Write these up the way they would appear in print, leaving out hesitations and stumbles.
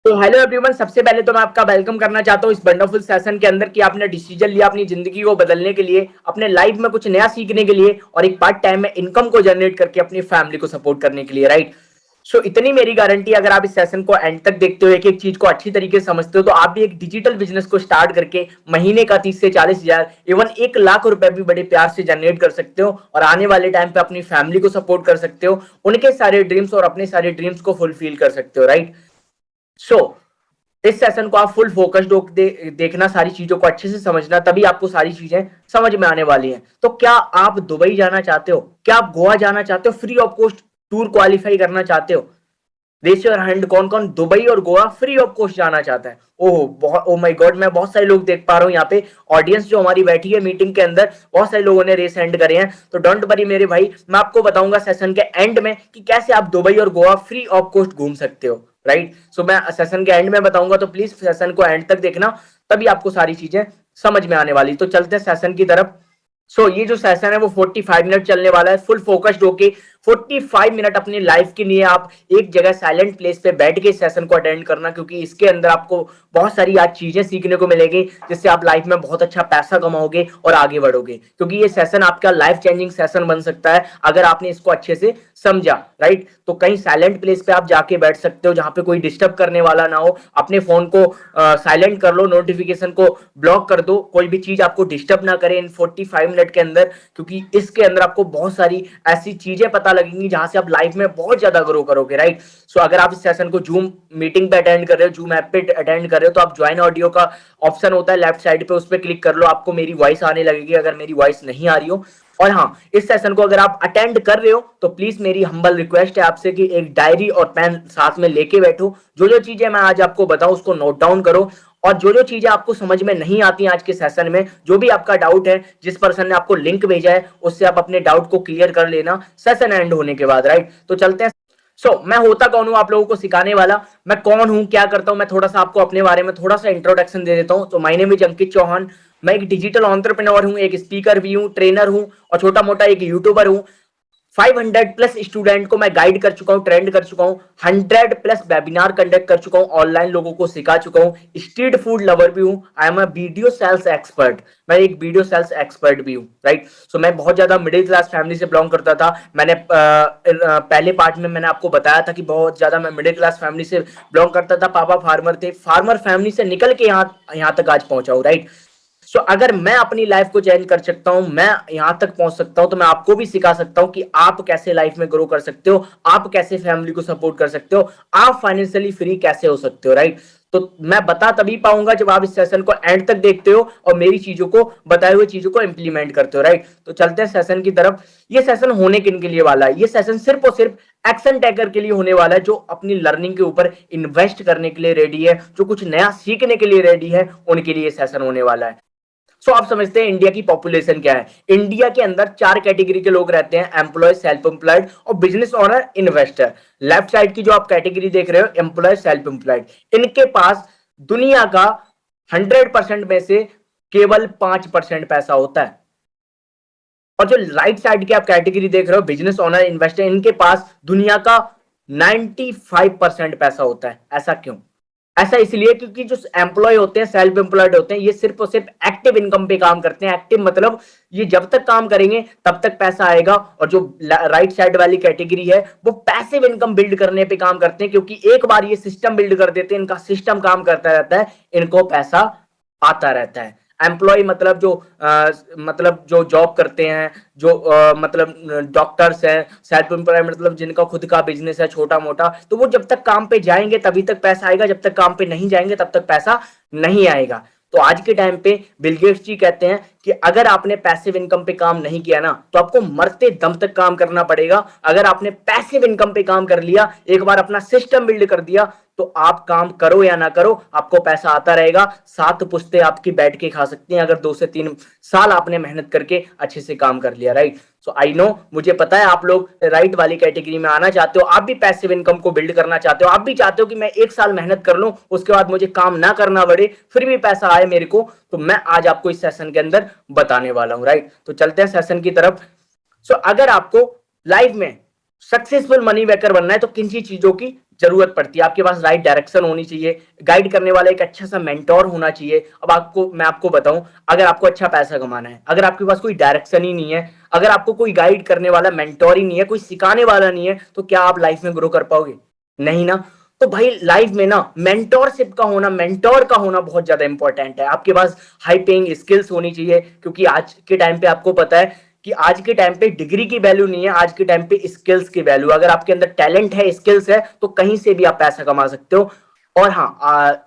तो hello everyone, सबसे पहले तो मैं आपका वेलकम करना चाहता हूँ इस वंडरफुल सेशन के अंदर कि आपने डिसीजन लिया अपनी जिंदगी को बदलने के लिए, अपने लाइफ में कुछ नया सीखने के लिए और एक पार्ट टाइम में इनकम को जनरेट करके अपनी फैमिली को सपोर्ट करने के लिए, राइट। सो इतनी मेरी गारंटी, अगर आप इस सेशन को एंड तक देखते हो, एक एक चीज को अच्छी तरीके से समझते हो, तो आप भी एक डिजिटल बिजनेस को स्टार्ट करके महीने का 30 से 40 हजार, इवन 1 लाख रुपए भी बड़े प्यार से जनरेट कर सकते हो और आने वाले टाइम पे अपनी फैमिली को सपोर्ट कर सकते हो, उनके सारे ड्रीम्स और अपने सारे ड्रीम्स को फुलफिल कर सकते हो, राइट। सो इस सेशन को आप फुल फोकस्ड देखना, सारी चीजों को अच्छे से समझना, तभी आपको सारी चीजें समझ में आने वाली हैं। तो क्या आप दुबई जाना चाहते हो? क्या आप गोवा जाना चाहते हो? Free of cost tour qualify करना चाहते हो? रेस योर हैंड, कौन कौन दुबई और गोवा फ्री ऑफ कॉस्ट जाना चाहता है? ओह बहुत, ओ माय गॉड, मैं बहुत सारे लोग देख पा रहा हूँ यहाँ पे। ऑडियंस जो हमारी बैठी है मीटिंग के अंदर, बहुत सारे लोगों ने रेस हैंड करे हैं। तो डोंट वरी मेरे भाई, मैं आपको बताऊंगा सेशन के एंड में कि कैसे आप दुबई और गोवा फ्री ऑफ कॉस्ट घूम सकते हो, राइट। सो मैं सेशन के एंड में बताऊंगा, तो प्लीज सेशन को एंड तक देखना, तभी आपको सारी चीजें समझ में आने वाली। तो चलते हैं सेशन की तरफ। ये जो सेशन है वो 45 मिनट चलने वाला है। फुल फोकस्ड होके 45 मिनट अपनी लाइफ के लिए आप एक जगह साइलेंट प्लेस पे बैठ के सेशन को अटेंड करना, क्योंकि इसके अंदर आपको बहुत सारी आज चीजें सीखने को मिलेगी, जिससे आप लाइफ में बहुत अच्छा पैसा कमाओगे और आगे बढ़ोगे। क्योंकि ये सेशन आपका लाइफ चेंजिंग सेशन बन सकता है अगर आपने इसको अच्छे से समझा, राइट। तो कहीं साइलेंट प्लेस पे आप जाके बैठ सकते हो जहां पे कोई डिस्टर्ब करने वाला ना हो। अपने फोन को साइलेंट कर लो, नोटिफिकेशन को ब्लॉक कर दो, कोई भी चीज आपको डिस्टर्ब ना करे इन 45 मिनट के अंदर, क्योंकि इसके अंदर आपको बहुत सारी ऐसी चीजें पता लगेंगी जहां से आप लाइफ में बहुत ज्यादा ग्रो करोगे, राइट। अगर आप इस सेशन को जूम मीटिंग पे अटेंड कर रहे हो, जूम ऐप पे अटेंड कर रहे हो, तो आप ज्वाइन ऑडियो का ऑप्शन होता है लेफ्ट साइड पे, उस पर क्लिक कर लो, आपको मेरी वॉइस आने लगेगी अगर मेरी वॉइस नहीं आ रही हो। और हाँ, इस सेशन को अगर आप अटेंड कर रहे हो तो प्लीज मेरी हम्बल रिक्वेस्ट है आपसे कि एक डायरी और पेन साथ में लेके बैठो। जो जो चीजें मैं आज आपको बताऊं उसको नोट डाउन करो, और जो जो चीजें आपको समझ में नहीं आती आज के सेशन में, जो भी आपका डाउट है, जिस पर्सन ने आपको लिंक भेजा है उससे आप अपने डाउट को क्लियर कर लेना सेशन एंड होने के बाद, राइट। तो चलते हैं। मैं होता कौन हूं आप लोगों को सिखाने वाला? मैं कौन हूं, क्या करता हूं, मैं थोड़ा सा आपको अपने बारे में थोड़ा सा इंट्रोडक्शन दे देता हूं। तो माय नेम इज अंकित चौहान। मैं एक डिजिटल एंटरप्रेन्योर हूं, एक स्पीकर भी हूं, ट्रेनर हूं और छोटा मोटा एक यूट्यूबर हूं। 500 प्लस स्टूडेंट को मैं गाइड कर चुका हूं, ट्रेंड कर चुका हूं, 100 प्लस वेबिनार कंडक्ट कर चुका हूं, ऑनलाइन लोगों को सिखा चुका हूं, स्ट्रीट फूड लवर भी हूं, I am a video sales expert. मैं एक वीडियो सेल्स एक्सपर्ट भी हूं, राइट। मैं बहुत ज्यादा मिडिल क्लास फैमिली से बिलोंग करता था। मैंने पहले पार्ट में मैंने आपको बताया था कि बहुत ज्यादा मैं मिडिल क्लास फैमिली से बिलोंग करता था। पापा फार्मर थे, फार्मर फैमिली से निकल के यहाँ तक आज पहुंचा हूं, राइट। अगर मैं अपनी लाइफ को चेंज कर सकता हूं, मैं यहां तक पहुंच सकता हूं, तो मैं आपको भी सिखा सकता हूं कि आप कैसे लाइफ में ग्रो कर सकते हो, आप कैसे फैमिली को सपोर्ट कर सकते हो, आप फाइनेंशियली फ्री कैसे हो सकते हो, राइट। तो मैं बता तभी पाऊंगा जब आप इस सेशन को एंड तक देखते हो और मेरी चीजों को, बताए हुए चीजों को इंप्लीमेंट करते हो, राइट। तो चलते हैं सेशन की तरफ। ये सेशन होने किन के लिए वाला है? ये सेशन सिर्फ और सिर्फ एक्शन टेकर के लिए होने वाला है, जो अपनी लर्निंग के ऊपर इन्वेस्ट करने के लिए रेडी है, जो कुछ नया सीखने के लिए रेडी है, उनके लिए सेशन होने वाला है। आप समझते हैं इंडिया की पॉपुलेशन क्या है? इंडिया के अंदर 4 कैटेगरी के लोग रहते हैं, एम्प्लॉय, सेल्फ एम्प्लॉयड और business owner, investor. Left side की जो आप कैटेगरी देख रहे हो, एम्प्लॉय, सेल्फ एम्प्लॉयड, इनके पास दुनिया का 100% में से केवल 5% पैसा होता है। और जो राइट साइड की आप कैटेगरी देख रहे हो, बिजनेस ओनर, इन्वेस्टर, इनके पास दुनिया का 95% पैसा होता है। ऐसा क्यों? ऐसा इसलिए क्योंकि जो एम्प्लॉय होते हैं, सेल्फ एम्प्लॉयड होते हैं, ये सिर्फ और सिर्फ एक्टिव इनकम पे काम करते हैं। एक्टिव मतलब ये जब तक काम करेंगे तब तक पैसा आएगा। और जो राइट साइड वाली कैटेगरी है वो पैसिव इनकम बिल्ड करने पे काम करते हैं, क्योंकि एक बार ये सिस्टम बिल्ड कर देते हैं, इनका सिस्टम काम करता रहता है, इनको पैसा आता रहता है। एम्प्लॉय मतलब जो जॉब करते हैं, जो मतलब डॉक्टर्स हैं। सेल्फ एम्प्लॉय मतलब जिनका खुद का बिजनेस है छोटा मोटा, तो वो जब तक काम पे जाएंगे तभी तक पैसा आएगा, जब तक काम पे नहीं जाएंगे तब तक पैसा नहीं आएगा। तो आज के टाइम पे बिल गेट्स जी कहते हैं कि अगर आपने पैसिव इनकम पे काम नहीं किया ना, तो आपको मरते दम तक काम करना पड़ेगा। अगर आपने पैसिव इनकम पे काम कर लिया, एक बार अपना सिस्टम बिल्ड कर दिया, तो आप काम करो या ना करो, आपको पैसा आता रहेगा। 7 पुश्ते आपकी बैठ के खा सकती हैं अगर 2 से 3 साल आपने मेहनत करके अच्छे से काम कर लिया, राइट। आई नो, मुझे पता है आप लोग राइट वाली कैटेगरी में आना चाहते हो, आप भी पैसिव इनकम को बिल्ड करना चाहते हो, आप भी चाहते हो कि मैं 1 साल मेहनत कर लूं, उसके बाद मुझे काम ना करना पड़े, फिर भी पैसा आए मेरे को। तो मैं आज आपको इस सेशन के अंदर बताने वाला हूं, राइट। तो चलते हैं सेशन की तरफ। अगर आपको लाइफ में सक्सेसफुल मनी मेकर बनना है तो किन चीजों की जरूरत पड़ती है, आपके पास राइट डायरेक्शन होनी चाहिए, गाइड करने वाला एक अच्छा सा मेंटोर होना चाहिए। अब मैं आपको बताऊं, अगर आपको अच्छा पैसा कमाना है, अगर आपके पास कोई डायरेक्शन ही नहीं है, अगर आपको कोई गाइड करने वाला मेंटोर ही नहीं है, कोई सिखाने वाला नहीं है, तो क्या आप लाइफ में ग्रो कर पाओगे? नहीं ना। तो भाई लाइफ में ना मेंटोरशिप का होना, मेंटोर का होना बहुत ज्यादा इंपॉर्टेंट है। आपके पास हाई पेइंग स्किल्स होनी चाहिए, क्योंकि आज के टाइम पे आपको पता है कि आज के टाइम पे डिग्री की वैल्यू नहीं है, आज के टाइम पे स्किल्स की वैल्यू। अगर आपके अंदर टैलेंट है, स्किल्स है, तो कहीं से भी आप पैसा कमा सकते हो। और हाँ,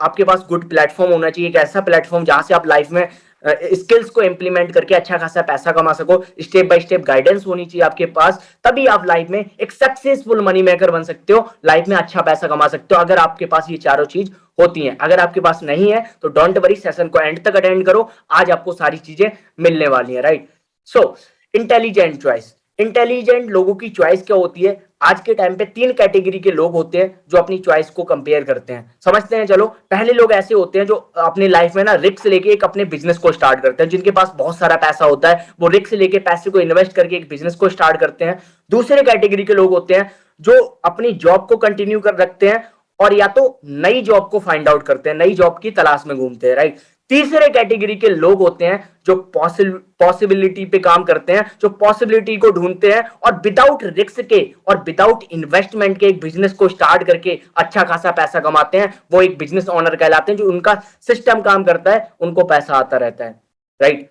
आपके पास गुड प्लेटफॉर्म होना चाहिए, एक ऐसा प्लेटफॉर्म जहां से आप लाइफ में स्किल्स को इंप्लीमेंट करके अच्छा खासा पैसा कमा सको। स्टेप बाय स्टेप गाइडेंस होनी चाहिए आपके पास, तभी आप लाइफ में एक सक्सेसफुल मनी मेकर बन सकते हो, लाइफ में अच्छा पैसा कमा सकते हो, अगर आपके पास ये चारों चीज होती हैं। अगर आपके पास नहीं है तो डोंट वरी, सेशन को एंड तक अटेंड करो, आज आपको सारी चीजें मिलने वाली है, right. So intelligent choice, intelligent लोगों की चॉइस क्या होती है? आज के टाइम पे तीन कैटेगरी के लोग होते हैं जो अपनी चॉइस को कंपेयर करते हैं, समझते हैं। चलो, पहले लोग ऐसे होते हैं जो अपनी लाइफ में ना रिस्क लेके एक अपने बिजनेस को स्टार्ट करते हैं, जिनके पास बहुत सारा पैसा होता है, वो रिस्क लेके पैसे को इन्वेस्ट करके एक बिजनेस को स्टार्ट करते हैं। दूसरे कैटेगरी के लोग होते हैं जो अपनी जॉब को कंटिन्यू कर रखते हैं और या तो नई जॉब को फाइंड आउट करते हैं, नई जॉब की तलाश में घूमते हैं, राइट। तीसरे कैटेगरी के लोग होते हैं जो पॉसिबिलिटी पे काम करते हैं, जो पॉसिबिलिटी को ढूंढते हैं और विदाउट रिस्क के और विदाउट इन्वेस्टमेंट के एक बिजनेस को स्टार्ट करके अच्छा खासा पैसा कमाते हैं। वो एक बिजनेस ओनर कहलाते हैं, जो उनका सिस्टम काम करता है, उनको पैसा आता रहता है, राइट।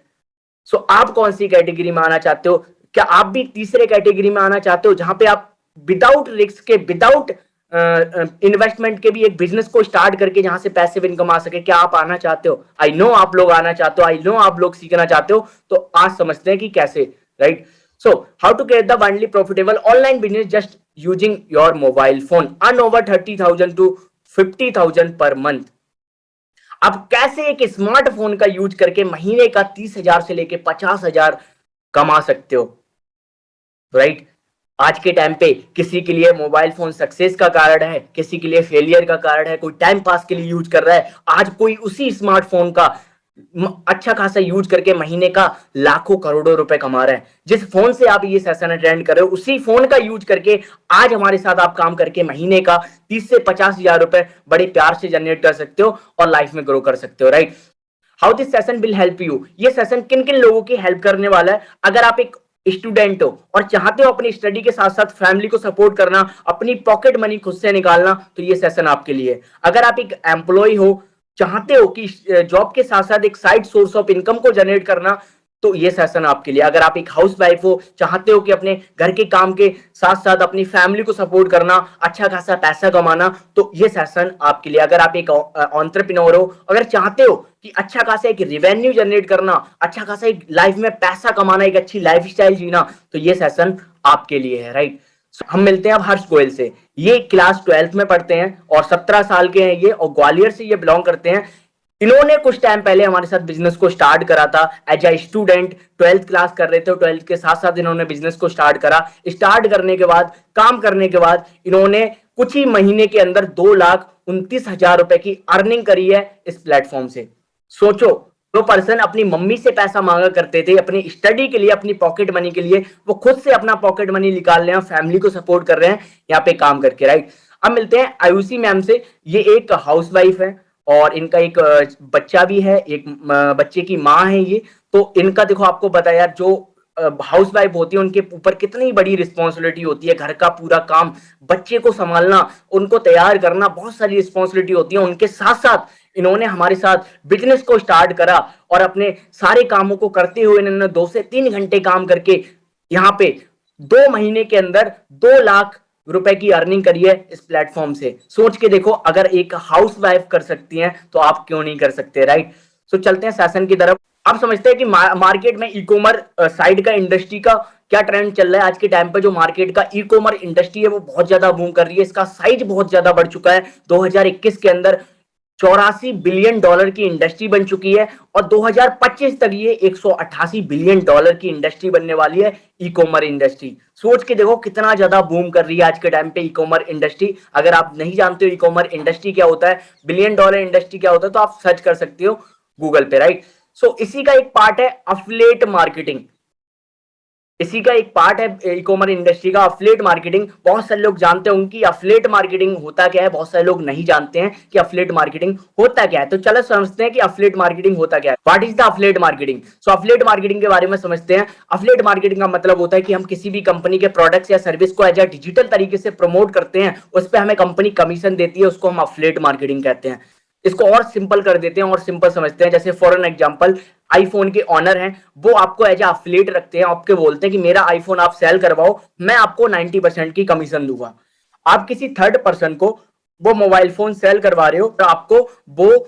सो आप कौन सी कैटेगरी में आना चाहते हो? क्या आप भी तीसरे कैटेगरी में आना चाहते हो, जहां पे आप विदाउट रिस्क के, विदाउट इन्वेस्टमेंट के भी एक बिजनेस को स्टार्ट करके जहां से पैसिव इनकम आ सके? क्या आप आना चाहते हो? आई नो आप लोग आना चाहते हो, आई नो आप लोग सीखना चाहते हो। तो आज समझते हैं कि कैसे, right. So how to create the only profitable online business just using your mobile phone, earn over 30,000 to 50,000 per month. अब कैसे एक स्मार्टफोन का यूज करके महीने का 30,000 से लेके 50,000 कमा सकते हो, राइट। आज के टाइम पे किसी के लिए मोबाइल फोन सक्सेस का कारण है, किसी के लिए फेलियर का कारण है, कोई टाइम पास के लिए यूज कर रहा है। आज कोई उसी स्मार्टफोन का अच्छा खासा यूज करके महीने का लाखों करोड़ों रुपए कमा रहे हैं। जिस फोन से आप ये सेशन अटेंड कर रहे हो, उसी फोन का यूज करके आज हमारे साथ आप काम करके महीने का 30 से 50,000 रुपए बड़े प्यार से जनरेट कर सकते हो और लाइफ में ग्रो कर सकते हो, right. How this session will help you, ये सेशन किन किन लोगों की हेल्प करने वाला है? अगर आप एक स्टूडेंट हो और चाहते हो अपनी स्टडी के साथ साथ फैमिली को सपोर्ट करना, अपनी पॉकेट मनी खुद से निकालना, तो ये सेशन आपके लिए। अगर आप एक एम्प्लॉय हो, चाहते हो कि जॉब के साथ साथ एक साइड सोर्स ऑफ इनकम को जनरेट करना, तो ये सेशन आपके लिए। अगर आप एक हाउस वाइफ हो, चाहते हो कि अपने घर के काम के साथ साथ अपनी फैमिली को सपोर्ट करना, अच्छा खासा पैसा कमाना, तो ये सेशन आपके लिए। अगर आप एक एंटरप्रेन्योर हो, अगर चाहते हो कि अच्छा खासा एक रिवेन्यू जनरेट करना, अच्छा खासा एक लाइफ में पैसा कमाना, एक अच्छी लाइफस्टाइल जीना, तो ये सेशन आपके लिए है, राइट। हम मिलते हैं अब हर्ष गोयल से। ये क्लास 12th में पढ़ते हैं और 17 साल के हैं ये, और ग्वालियर से ये बिलोंग करते हैं। इन्होंने कुछ टाइम पहले हमारे साथ बिजनेस को स्टार्ट करा था as a student, 12th class कर रहे थे, 12th के साथ साथ इन्होंने बिजनेस को स्टार्ट करा। स्टार्ट करने के बाद, काम करने के बाद, इन्होंने कुछ ही महीने के अंदर 2,29,000 रुपए की अर्निंग करी है इस प्लेटफॉर्म से। सोचो, जो पर्सन अपनी मम्मी से पैसा मांगा करते थे अपनी स्टडी के लिए, अपनी पॉकेट मनी के लिए, वो खुद से अपना पॉकेट मनी निकाल रहे हैं, फैमिली को सपोर्ट कर रहे हैं यहाँ पे काम करके, राइट। अब मिलते हैं आयुषी मैम से। ये एक हाउसवाइफ है और इनका एक बच्चा भी है, एक बच्चे की माँ है ये। तो इनका देखो, आपको पता है यार, जो हाउस वाइफ होती है उनके ऊपर कितनी बड़ी रिस्पॉन्सिबिलिटी होती है, घर का पूरा काम, बच्चे को संभालना, उनको तैयार करना, बहुत सारी रिस्पॉन्सिबिलिटी होती है। उनके साथ साथ इन्होंने हमारे साथ बिजनेस को स्टार्ट करा और अपने सारे कामों को करते हुए इन्होंने 2 से 3 घंटे काम करके यहाँ पे 2 महीने के अंदर 2 लाख रुपए की अर्निंग करी है इस प्लेटफॉर्म से। सोच के देखो, अगर एक हाउस वाइफ कर सकती हैं तो आप क्यों नहीं कर सकते, राइट। सो चलते हैं सेशन की तरफ। आप समझते हैं कि मार्केट में ई कॉमर्स साइड का इंडस्ट्री का क्या ट्रेंड चल रहा है? आज के टाइम पे जो मार्केट का ई कॉमर्स इंडस्ट्री है वो बहुत ज्यादा बूम कर रही है, इसका साइज बहुत ज्यादा बढ़ चुका है। 2021 के अंदर 84 बिलियन डॉलर की इंडस्ट्री बन चुकी है और 2025 तक ये 188 बिलियन डॉलर की इंडस्ट्री बनने वाली है, ई कॉमर्स इंडस्ट्री। सोच के देखो कितना ज्यादा बूम कर रही है आज के टाइम पे ई कॉमर्स इंडस्ट्री। अगर आप नहीं जानते हो ई कॉमर्स इंडस्ट्री क्या होता है, बिलियन डॉलर इंडस्ट्री क्या होता है, तो आप सर्च कर सकते हो गूगल पे, राइट। सो इसी का एक पार्ट है अफिलिएट मार्केटिंग। इसी का एक पार्ट है ई कॉमर्स इंडस्ट्री का अफिलिएट मार्केटिंग। बहुत सारे लोग जानते होंगे कि अफिलिएट मार्केटिंग होता क्या है, बहुत सारे लोग नहीं जानते हैं कि अफिलिएट मार्केटिंग होता क्या है। तो चलो समझते हैं कि अफिलिएट मार्केटिंग होता क्या है। What is the affiliate marketing? So affiliate marketing के बारे में समझते हैं। अफिलिएट मार्केटिंग का मतलब होता है कि हम किसी भी कंपनी के प्रोडक्ट्स या सर्विस को एज अ डिजिटल तरीके से प्रमोट करते हैं, उस पर हमें कंपनी कमीशन देती है, उसको हम अफिलिएट मार्केटिंग कहते हैं। इसको और सिंपल कर देते हैं और सिंपल समझते हैं। जैसे फॉर एन एग्जांपल, आईफोन के ऑनर हैं, वो आपको एज अफिलिएट रखते हैं, आपके बोलते हैं कि मेरा आईफोन आप सेल करवाओ, मैं आपको 90% की कमीशन दूंगा। आप किसी थर्ड पर्सन को वो मोबाइल फोन सेल करवा रहे हो तो आपको वो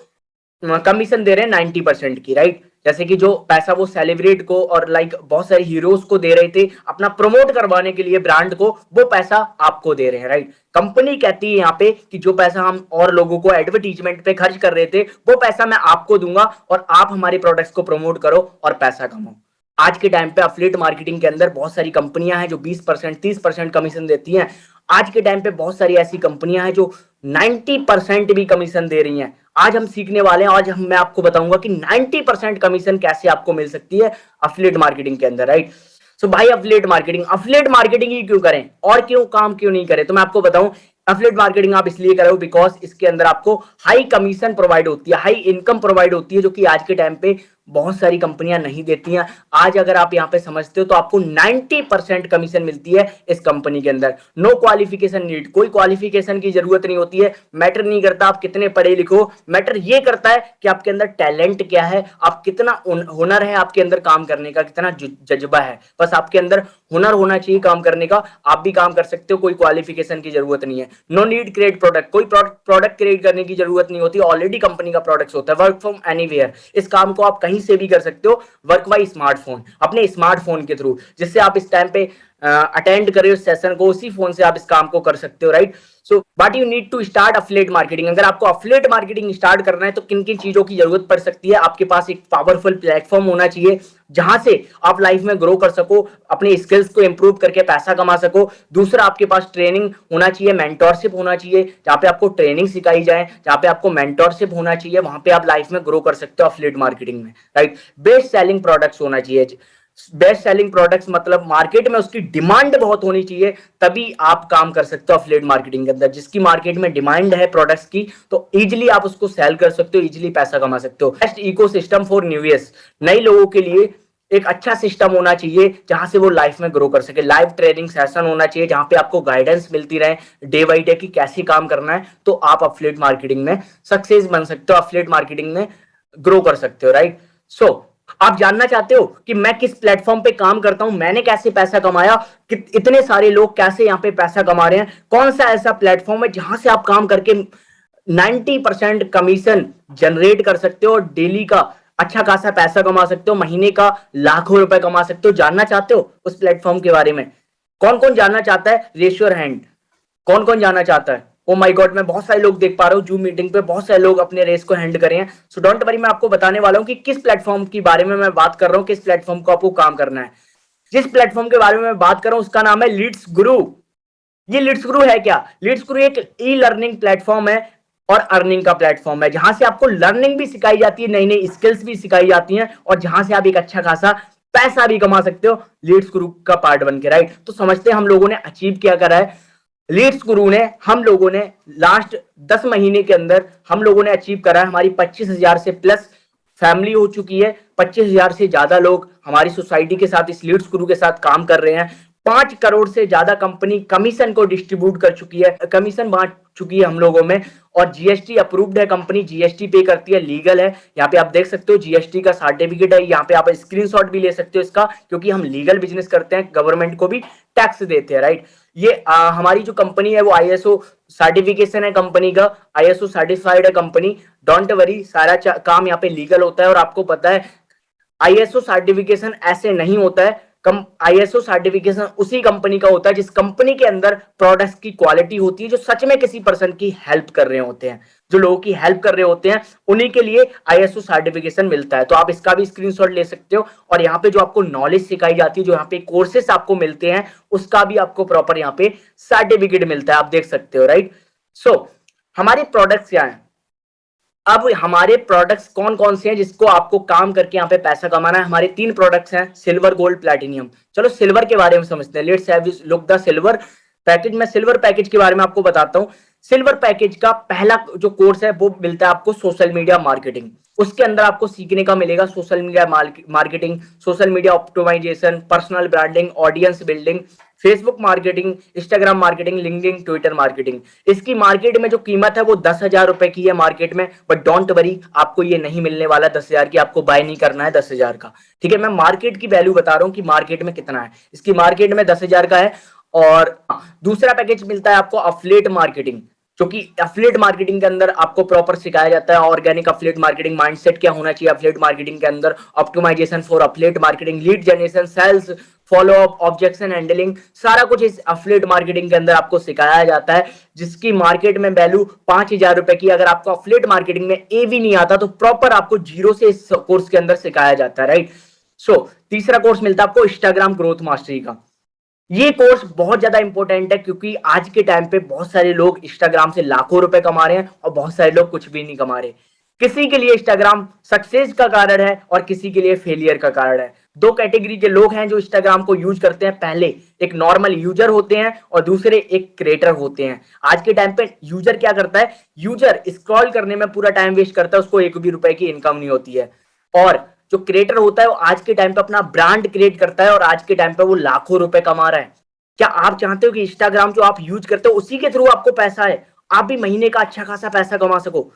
कमीशन दे रहे हैं 90% की, राइट। जैसे कि जो पैसा वो सेलिब्रिटी को और लाइक बहुत सारे हीरोज को दे रहे थे अपना प्रमोट करवाने के लिए ब्रांड को, वो पैसा आपको दे रहे हैं, राइट। कंपनी कहती है यहाँ पे कि जो पैसा हम और लोगों को एडवर्टीजमेंट पे खर्च कर रहे थे, वो पैसा मैं आपको दूंगा और आप हमारे प्रोडक्ट्स को प्रमोट करो और पैसा कमाओ। आज के टाइम पे अफिलिएट मार्केटिंग के अंदर बहुत सारी कंपनियां हैं जो 20% 30% कमीशन देती हैं। आज के टाइम पे बहुत सारी ऐसी कंपनियां हैं जो 90% भी कमीशन दे रही हैं। आज हम सीखने वाले हैं, आज मैं आपको बताऊंगा कि 90% कमीशन कैसे आपको मिल सकती है अफिलिएट मार्केटिंग के अंदर, राइट। सो भाई अफिलिएट मार्केटिंग ही क्यों करें और क्यों काम क्यों नहीं करें? तो मैं आपको बताऊं, अफिलिएट मार्केटिंग आप इसलिए करो बिकॉज इसके अंदर आपको हाई कमीशन प्रोवाइड होती है, हाई इनकम प्रोवाइड होती है, जो कि आज के टाइम पे बहुत सारी कंपनियां नहीं देती हैं। आज अगर आप यहाँ पे समझते हो तो आपको 90% कमीशन मिलती है इस कंपनी के अंदर। नो क्वालिफिकेशन नीड, कोई क्वालिफिकेशन की जरूरत नहीं होती है। मैटर नहीं करता आप कितने पढ़े लिखो, मैटर ये करता है कि आपके अंदर टैलेंट क्या है, आप कितना हुनर है आपके अंदर काम करने का, कितना जज्बा है। बस आपके अंदर हुनर होना चाहिए काम करने का, आप भी काम कर सकते हो, कोई क्वालिफिकेशन की जरूरत नहीं है। नो नीड क्रिएट प्रोडक्ट, कोई प्रोडक्ट क्रिएट करने की जरूरत नहीं होती, ऑलरेडी कंपनी का प्रोडक्ट होता है। वर्क फ्रॉम एनीवेयर, इस काम को आप कहीं से भी कर सकते हो, वर्क बाय स्मार्टफोन, अपने स्मार्टफोन के थ्रू, जिससे आप इस टाइम पे अटेंड कर रहे हो सेशन को, उसी फोन से आप इस काम को कर सकते हो, right. So what you need to start affiliate marketing. अगर आपको अफिलिएट मार्केटिंग स्टार्ट करना है तो किन किन चीजों की जरूरत पड़ सकती है? आपके पास एक पावरफुल प्लेटफॉर्म होना चाहिए जहां से आप लाइफ में ग्रो कर सको, अपने स्किल्स को इंप्रूव करके पैसा कमा सको। दूसरा, आपके पास ट्रेनिंग होना चाहिए, मेंटोरशिप होना चाहिए, जहां पे आपको ट्रेनिंग सिखाई जाए, जहां पे आपको मेंटोरशिप होना चाहिए, वहां पे आप लाइफ में ग्रो कर सकते हो अफिलिएट मार्केटिंग में, राइट। बेस्ट सेलिंग प्रोडक्ट्स होना चाहिए। बेस्ट सेलिंग प्रोडक्ट्स मतलब मार्केट में उसकी डिमांड बहुत होनी चाहिए, तभी आप काम कर सकते हो अफिलिएट मार्केटिंग के अंदर। जिसकी मार्केट में डिमांड है प्रोडक्ट्स की, तो इजीली आप उसको सेल कर सकते हो, इजीली पैसा कमा सकते हो। बेस्ट इकोसिस्टम फॉर न्यूएस, नए लोगों के लिए एक अच्छा सिस्टम होना चाहिए जहां से वो लाइफ में ग्रो कर सके। लाइव ट्रेनिंग सेशन होना चाहिए जहां पे आपको गाइडेंस मिलती रहे डे बाई डे कि कैसे काम करना है, तो आप अफिलिएट मार्केटिंग में सक्सेस बन सकते हो, अफिलिएट मार्केटिंग में ग्रो कर सकते हो, राइट। सो आप जानना चाहते हो कि मैं किस प्लेटफॉर्म पे काम करता हूं, मैंने कैसे पैसा कमाया, कि इतने सारे लोग कैसे यहाँ पे पैसा कमा रहे हैं, कौन सा ऐसा प्लेटफॉर्म है जहां से आप काम करके 90% कमीशन जनरेट कर सकते हो और डेली का अच्छा खासा पैसा कमा सकते हो, महीने का लाखों रुपए कमा सकते हो। जानना चाहते हो उस प्लेटफॉर्म के बारे में? कौन कौन जानना चाहता है? रेश योर हैंड। कौन कौन जानना चाहता है? ओ माय गॉड, मैं बहुत सारे लोग देख पा रहा हूँ जूम मीटिंग पे, बहुत सारे लोग अपने रेस को हैंड करे हैं। सो डोंट वरी, मैं आपको बताने वाला हूँ कि किस प्लेटफॉर्म के बारे में मैं बात कर रहा हूँ, किस प्लेटफॉर्म को आपको काम करना है। जिस प्लेटफॉर्म के बारे में मैं बात कर रहा हूँ उसका नाम है लीड्स गुरु। ये लीड्स गुरु है क्या? लीड्स गुरु एक ई लर्निंग प्लेटफॉर्म है और अर्निंग का प्लेटफॉर्म है, जहां से आपको लर्निंग भी सिखाई जाती है, नई नई स्किल्स भी सिखाई जाती हैं, और जहां से आप एक अच्छा खासा पैसा भी कमा सकते हो लीड्स गुरु का पार्ट बन के, राइट। तो समझते हैं हम लोगों ने अचीव क्या करा है। लीड्स गुरु ने, हम लोगों ने लास्ट 10 महीने के अंदर हम लोगों ने अचीव करा है, हमारी 25,000 से प्लस फैमिली हो चुकी है, 25,000 से ज्यादा लोग हमारी सोसाइटी के साथ इस लीड्स गुरु के साथ काम कर रहे हैं। 5 करोड़ से ज्यादा कंपनी कमीशन को डिस्ट्रीब्यूट कर चुकी है, कमीशन बांट चुकी है हम लोगों में, और जीएसटी अप्रूव्ड है कंपनी, जीएसटी पे करती है, लीगल है। यहाँ पे आप देख सकते हो जीएसटी का सर्टिफिकेट है, यहाँ पे आप स्क्रीनशॉट भी ले सकते हो इसका, क्योंकि हम लीगल बिजनेस करते हैं, गवर्नमेंट को भी टैक्स देते हैं, राइट। ये हमारी जो कंपनी है वो आईएसओ सर्टिफिकेशन है कंपनी का, आईएसओ सर्टिफाइड है कंपनी। डोंट वरी, सारा काम यहाँ पे लीगल होता है। और आपको पता है आईएसओ सर्टिफिकेशन ऐसे नहीं होता है, आईएसओ सर्टिफिकेशन उसी कंपनी का होता है जिस कंपनी के अंदर प्रोडक्ट्स की क्वालिटी होती है, जो सच में किसी पर्सन की हेल्प कर रहे होते हैं, जो लोगों की हेल्प कर रहे होते हैं, उन्हीं के लिए आईएसओ सर्टिफिकेशन मिलता है। तो आप इसका भी स्क्रीनशॉट ले सकते हो, और यहाँ पे जो आपको नॉलेज सिखाई जाती है, जो यहाँ पे कोर्सेस आपको मिलते हैं, उसका भी आपको प्रॉपर यहाँ पे सर्टिफिकेट मिलता है, आप देख सकते हो, राइट। सो हमारे प्रोडक्ट्स क्या है? अब हमारे प्रोडक्ट्स कौन कौन से हैं जिसको आपको काम करके यहाँ पे पैसा कमाना है। हमारे 3 प्रोडक्ट्स हैं, सिल्वर, गोल्ड, प्लैटिनियम। चलो सिल्वर के बारे में समझते हैं। Let's have look the silver package. मैं सिल्वर पैकेज के बारे में आपको बताता हूँ। सिल्वर पैकेज का पहला जो कोर्स है वो मिलता है आपको सोशल मीडिया मार्केटिंग। उसके अंदर आपको सीखने का मिलेगा social media marketing, social media optimisation, personal branding, audience building, Facebook marketing, Instagram marketing, LinkedIn, Twitter marketing. इसकी मार्केट में जो कीमत है वो 10,000 रुपए की है मार्केट में। बट डोंट वरी, आपको ये नहीं मिलने वाला 10,000 की, आपको बाय नहीं करना है 10,000 का। ठीक है, मैं मार्केट की वैल्यू बता रहा हूँ कि मार्केट में कितना है। इसकी मार्केट में 10,000 का है। और दूसरा पैकेज मिलता है आपको अफिलिएट मार्केटिंग, जो कि अफिलिएट मार्केटिंग के अंदर आपको प्रॉपर सिखाया जाता है ऑर्गेनिक अफिलिएट मार्केटिंग, माइंडसेट क्या होना चाहिए अफिलिएट मार्केटिंग के अंदर, optimisation for affiliate marketing, lead generation, sales, follow up, objection handling, सारा कुछ इस अफिलिएट मार्केटिंग के अंदर आपको सिखाया जाता है, जिसकी मार्केट में वैल्यू 5,000 रुपए की। अगर आपको अफिलिएट मार्केटिंग में ए भी नहीं आता तो प्रॉपर आपको जीरो से इस कोर्स के अंदर सिखाया जाता है, राइट। सो तीसरा कोर्स मिलता है आपको इंस्टाग्राम ग्रोथ मास्टरी का। ये कोर्स बहुत ज्यादा इंपॉर्टेंट है क्योंकि आज के टाइम पे बहुत सारे लोग इंस्टाग्राम से लाखों रुपए कमा रहे हैं और बहुत सारे लोग कुछ भी नहीं कमा रहे। किसी के लिए इंस्टाग्राम सक्सेस का कारण है और किसी के लिए फेलियर का कारण है। दो कैटेगरी के लोग हैं जो इंस्टाग्राम को यूज करते हैं। पहले एक नॉर्मल यूजर होते हैं और दूसरे एक क्रिएटर होते हैं। आज के टाइम पे यूजर क्या करता है, यूजर स्क्रॉल करने में पूरा टाइम वेस्ट करता है, उसको एक भी रुपए की इनकम नहीं होती है। और जो क्रिएटर होता है वो आज के टाइम पे अपना ब्रांड क्रिएट करता है और आज के टाइम पे वो लाखों रुपए कमा रहा है। क्या आप चाहते हो कि इंस्टाग्राम जो आप यूज करते हो उसी के थ्रू आपको पैसा है, आप भी महीने का अच्छा खासा पैसा कमा सको,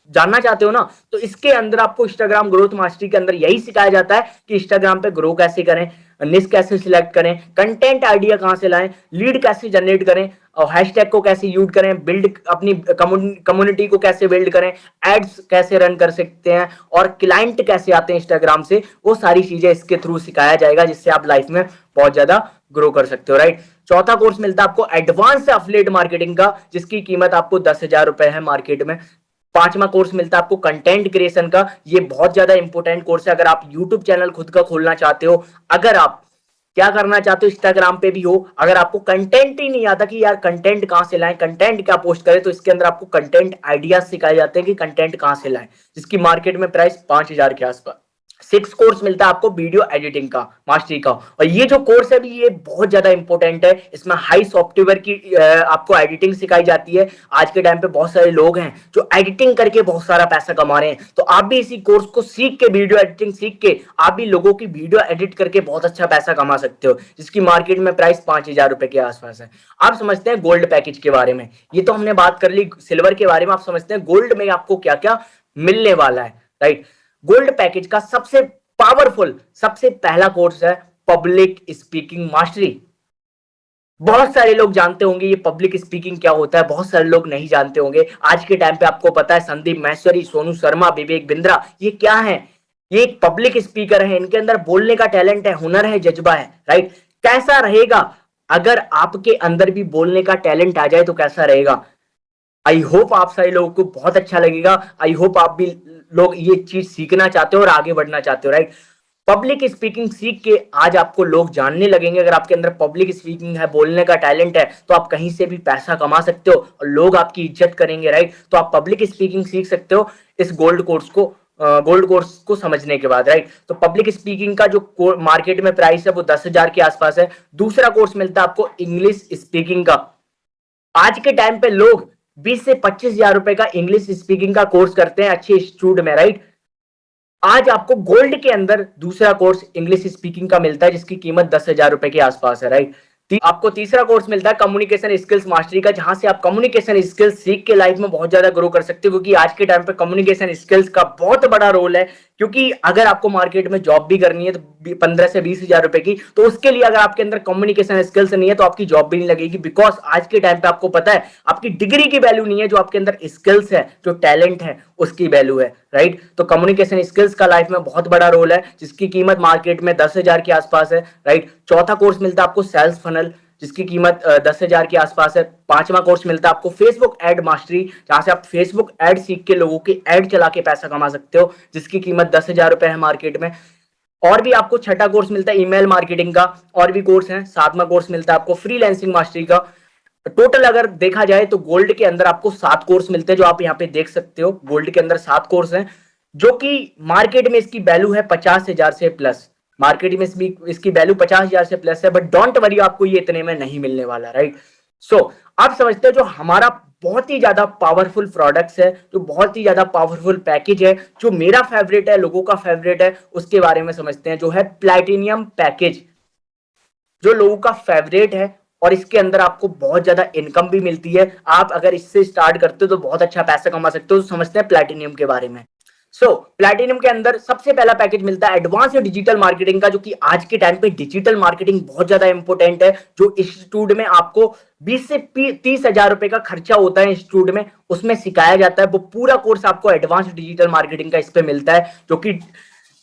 जानना चाहते हो ना? तो इसके अंदर आपको इंस्टाग्राम ग्रोथ मास्टरी के अंदर यही सिखाया जाता है कि इंस्टाग्राम पे ग्रो कैसे करें, निश कैसे सिलेक्ट करें, कंटेंट आइडिया कहां से लाएं, लीड कैसे जनरेट करें, और हैशटैग को कैसे यूज करें, बिल्ड अपनी कम्युनिटी को कैसे बिल्ड करें, एड्स कैसे रन कर सकते हैं और क्लाइंट कैसे आते हैं इंस्टाग्राम से, वो सारी चीजें इसके थ्रू सिखाया जाएगा जिससे आप लाइफ में बहुत ज्यादा ग्रो कर सकते हो, राइट। चौथा कोर्स मिलता है आपको एडवांस एफिलिएट मार्केटिंग का, जिसकी कीमत आपको 10,000 रुपए है मार्केट में। पांचवा कोर्स मिलता है आपको कंटेंट क्रिएशन का। ये बहुत ज्यादा इंपॉर्टेंट कोर्स है अगर आप यूट्यूब चैनल खुद का खोलना चाहते हो, अगर आप क्या करना चाहते हो, इंस्टाग्राम पे भी हो, अगर आपको कंटेंट ही नहीं आता कि यार कंटेंट कहां से लाएं, कंटेंट क्या पोस्ट करें, तो इसके अंदर आपको कंटेंट आइडियाज सिखाए जाते हैं कि कंटेंट कहां से लाएं, जिसकी मार्केट में प्राइस 5,000 के आसपास। 6 कोर्स मिलता है आपको वीडियो एडिटिंग का मास्टरी का, और ये जो कोर्स है भी ये बहुत ज्यादा इंपॉर्टेंट है। इसमें हाई सॉफ्टवेयर की आपको एडिटिंग सिखाई जाती है। आज के टाइम पे बहुत सारे लोग हैं जो एडिटिंग करके बहुत सारा पैसा कमा रहे हैं, तो आप भी इसी कोर्स को सीख के, वीडियो एडिटिंग सीख के आप भी लोगों की वीडियो एडिट करके बहुत अच्छा पैसा कमा सकते हो, जिसकी मार्केट में प्राइस 5,000 रुपए के आसपास है। आप समझते हैं गोल्ड पैकेज के बारे में, ये तो हमने बात कर ली सिल्वर के बारे में, आप समझते हैं गोल्ड में आपको क्या क्या मिलने वाला है, राइट। गोल्ड पैकेज का सबसे पावरफुल, सबसे पहला कोर्स है पब्लिक स्पीकिंग मास्टरी। बहुत सारे लोग जानते होंगे ये पब्लिक स्पीकिंग क्या होता है, बहुत सारे लोग नहीं जानते होंगे। आज के टाइम पे आपको पता है संदीप माहेश्वरी, सोनू शर्मा, विवेक बिंद्रा, ये क्या है, ये एक पब्लिक स्पीकर है। इनके अंदर बोलने का टैलेंट है, हुनर है, जज्बा है, राइट। कैसा रहेगा अगर आपके अंदर भी बोलने का टैलेंट आ जाए तो कैसा रहेगा? आई होप आप सारे लोगों को बहुत अच्छा लगेगा। आई होप आप भी लोग ये चीज सीखना चाहते हो और आगे बढ़ना चाहते हो, राइट। पब्लिक स्पीकिंग सीख के आज आपको लोग जानने लगेंगे। अगर आपके अंदर पब्लिक स्पीकिंग है, बोलने का टैलेंट है, तो आप कहीं से भी पैसा कमा सकते हो और लोग आपकी इज्जत करेंगे, राइट। तो आप पब्लिक स्पीकिंग सीख सकते हो इस गोल्ड कोर्स को समझने के बाद, राइट। तो पब्लिक स्पीकिंग का जो मार्केट में प्राइस है वो 10,000 के आसपास है। दूसरा कोर्स मिलता है आपको इंग्लिश स्पीकिंग का। आज के टाइम पे लोग 20 से 25,000 रुपए का इंग्लिश स्पीकिंग का कोर्स करते हैं अच्छे इंस्टीट्यूट में, राइट। आज आपको गोल्ड के अंदर दूसरा कोर्स इंग्लिश स्पीकिंग का मिलता है जिसकी कीमत 10,000 रुपए के आसपास है, राइट। आपको तीसरा कोर्स मिलता है कम्युनिकेशन स्किल्स मास्टरी का, जहां से आप कम्युनिकेशन स्किल्स सीख के लाइफ में बहुत ज्यादा ग्रो कर सकते हो, क्योंकि आज के टाइम पे कम्युनिकेशन स्किल्स का बहुत बड़ा रोल है। क्योंकि अगर आपको मार्केट में जॉब भी करनी है तो 15 से 20,000 रुपए की, तो उसके लिए अगर आपके अंदर कम्युनिकेशन स्किल्स नहीं है तो आपकी जॉब भी नहीं लगेगी। बिकॉज आज के टाइम पे आपको पता है आपकी डिग्री की वैल्यू नहीं है, जो आपके अंदर स्किल्स है, जो टैलेंट है, उसकी वैल्यू है, राइट। तो कम्युनिकेशन स्किल्स का लाइफ में बहुत बड़ा रोल है, जिसकी कीमत मार्केट में 10,000 के आसपास है, राइट। चौथा कोर्स मिलता है आपको सेल्स फनल, जिसकी कीमत 10,000 के आसपास है। पांचवा कोर्स मिलता है आपको फेसबुक एड मास्टरी, जहां से आप फेसबुक एड सीख के लोगों की एड चला के पैसा कमा सकते हो, जिसकी कीमत 10,000 रुपए है मार्केट में। और भी आपको छठा कोर्स मिलता है ईमेल मार्केटिंग का, और भी कोर्स हैं। सातवां कोर्स मिलता है आपको फ्रीलांसिंग मास्टरी का। टोटल अगर देखा जाए तो गोल्ड के अंदर आपको 7 कोर्स मिलते हैं, जो आप यहाँ पे देख सकते हो। गोल्ड के अंदर 7 कोर्स हैं, जो कि मार्केट में इसकी वैल्यू है 50,000 से प्लस। मार्केट में इसकी वैल्यू 50,000 से प्लस है, बट डोंट वरी, आपको ये इतने में नहीं मिलने वाला, राइट। सो आप समझते हो जो हमारा बहुत ही ज्यादा पावरफुल प्रोडक्ट्स है, जो बहुत ही ज्यादा पावरफुल पैकेज है, जो मेरा फेवरेट है, लोगों का फेवरेट है, उसके बारे में समझते हैं, जो है प्लैटिनियम पैकेज, जो लोगों का फेवरेट है। और इसके अंदर आपको बहुत ज्यादा इनकम भी मिलती है। आप अगर इससे स्टार्ट करते हो तो बहुत अच्छा पैसा कमा सकते हो। तो समझते हैं प्लैटिनियम के बारे में। प्लैटिनियम के अंदर सबसे पहला पैकेज मिलता है एडवांस डिजिटल मार्केटिंग का, जो कि आज के टाइम पे डिजिटल मार्केटिंग बहुत ज्यादा इंपॉर्टेंट है। जो इंस्टीट्यूट में आपको 20 से 30,000 रुपए का खर्चा होता है इंस्टीट्यूट में, उसमें सिखाया जाता है, वो पूरा कोर्स आपको एडवांस डिजिटल मार्केटिंग का इस पे मिलता है, जो कि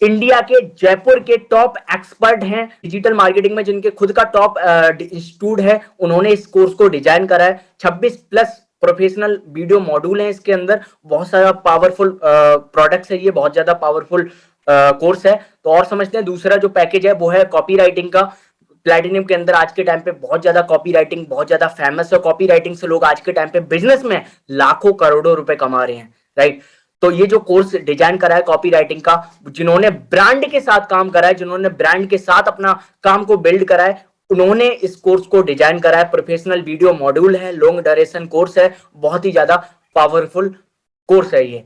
इंडिया के जयपुर के टॉप एक्सपर्ट हैं डिजिटल मार्केटिंग में, जिनके खुद का टॉप इंस्टीट्यूट है, उन्होंने इस कोर्स को डिजाइन करा है। 26 प्लस प्रोफेशनल वीडियो मॉड्यूल हैं इसके अंदर, बहुत सारा पावरफुल प्रोडक्ट्स है, ये बहुत ज्यादा पावरफुल कोर्स है। तो और समझते हैं दूसरा जो पैकेज है वो है कॉपी राइटिंग का। प्लैटिनियम के अंदर आज के टाइम पे बहुत ज्यादा कॉपी राइटिंग बहुत ज्यादा फेमस है। कॉपी राइटिंग से लोग आज के टाइम पे बिजनेस में लाखों करोड़ों रुपए कमा रहे हैं, राइट। तो ये जो कोर्स डिजाइन करा है कॉपी राइटिंग का, जिन्होंने ब्रांड के साथ काम करा है, जिन्होंने ब्रांड के साथ अपना काम को बिल्ड करा है, उन्होंने इस कोर्स को डिजाइन करा है। प्रोफेशनल वीडियो मॉड्यूल है, लॉन्ग ड्यूरेशन कोर्स है, बहुत ही ज्यादा पावरफुल कोर्स है ये।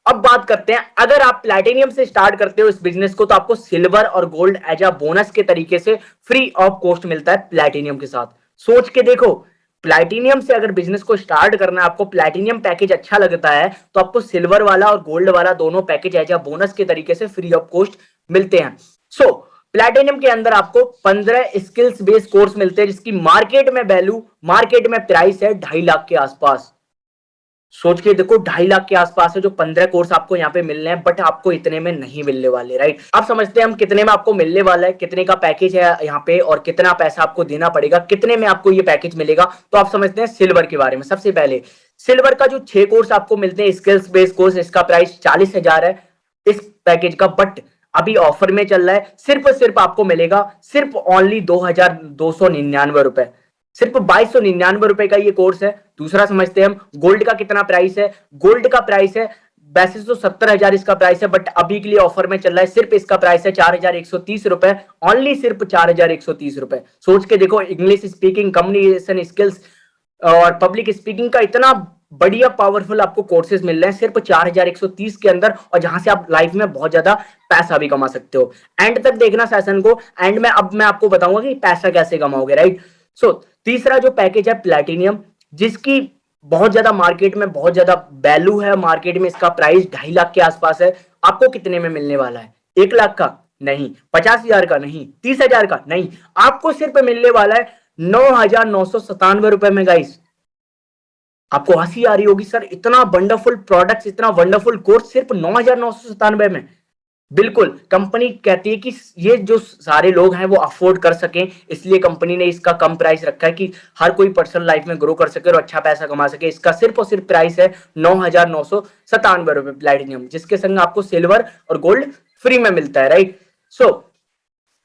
अब बात करते हैं, अगर आप प्लैटिनियम से स्टार्ट करते हो इस बिजनेस को, तो आपको सिल्वर और गोल्ड एज अ बोनस के तरीके से फ्री ऑफ कॉस्ट मिलता है प्लैटिनियम के साथ। सोच के देखो, प्लैटिनियम से अगर बिजनेस को स्टार्ट करना है, आपको प्लैटिनियम पैकेज अच्छा लगता है, तो आपको सिल्वर वाला और गोल्ड वाला दोनों पैकेज एज अ बोनस के तरीके से फ्री ऑफ कॉस्ट मिलते हैं। सो प्लैटिनियम के अंदर आपको 15 स्किल्स बेस्ड कोर्स मिलते हैं, जिसकी मार्केट में वैल्यू, मार्केट में प्राइस है 2.5 लाख के आसपास। सोच के देखो, 2.5 लाख के आसपास है जो 15 कोर्स आपको यहाँ पे मिलने हैं, बट आपको इतने में नहीं मिलने वाले, राइट। आप समझते हैं हम कितने में आपको मिलने वाला है, कितने का पैकेज है यहाँ पे, और कितना पैसा आपको देना पड़ेगा, कितने में आपको ये पैकेज मिलेगा। तो आप समझते हैं सिल्वर के बारे में। सबसे पहले सिल्वर का जो 6 कोर्स आपको मिलते हैं स्किल्स बेस्ड कोर्स, इसका प्राइस 40,000 है इस पैकेज का, बट अभी ऑफर में चल रहा है। सिर्फ आपको मिलेगा सिर्फ ओनली 2,299 रुपए, सिर्फ 2,299 रुपए का ये कोर्स है। दूसरा समझते हैं हम गोल्ड का कितना प्राइस है। गोल्ड का प्राइस है, वैसे तो 70,000 इसका प्राइस है, बट अभी के लिए ऑफर में चल रहा है, सिर्फ इसका प्राइस है 4,130 रुपए, ओनली सिर्फ 4,130 रुपए। सोच के देखो, इंग्लिश स्पीकिंग, कम्युनिकेशन स्किल्स और पब्लिक स्पीकिंग का इतना बढ़िया पावरफुल आपको कोर्सेज मिल रहे हैं सिर्फ 4,130 के अंदर, और जहां से आप लाइफ में बहुत ज्यादा पैसा भी कमा सकते हो। एंड तक देखना सेशन को, एंड में अब मैं आपको बताऊंगा कि पैसा कैसे कमाओगे, राइट। सो तीसरा जो पैकेज है प्लैटिनियम, जिसकी बहुत ज्यादा मार्केट में बहुत ज्यादा वैल्यू है, मार्केट में इसका प्राइस 2.5 लाख के आसपास है। आपको कितने में मिलने वाला है? 1 लाख का नहीं, 50,000 का नहीं, 30,000 का नहीं, आपको सिर्फ मिलने वाला है 9,997 रुपए में। गाइस, आपको हंसी आ रही होगी, सर इतना वंडरफुल प्रोडक्ट्स, इतना वंडरफुल कोर्स सिर्फ 9,997 में। बिल्कुल, कंपनी कहती है कि ये जो सारे लोग हैं वो अफोर्ड कर सकें, इसलिए कंपनी ने इसका कम प्राइस रखा है कि हर कोई पर्सनल लाइफ में ग्रो कर सके और अच्छा पैसा कमा सके। इसका सिर्फ और सिर्फ प्राइस है 9,997 रुपए प्लैटिनियम, जिसके संग आपको सिल्वर और गोल्ड फ्री में मिलता है, राइट। सो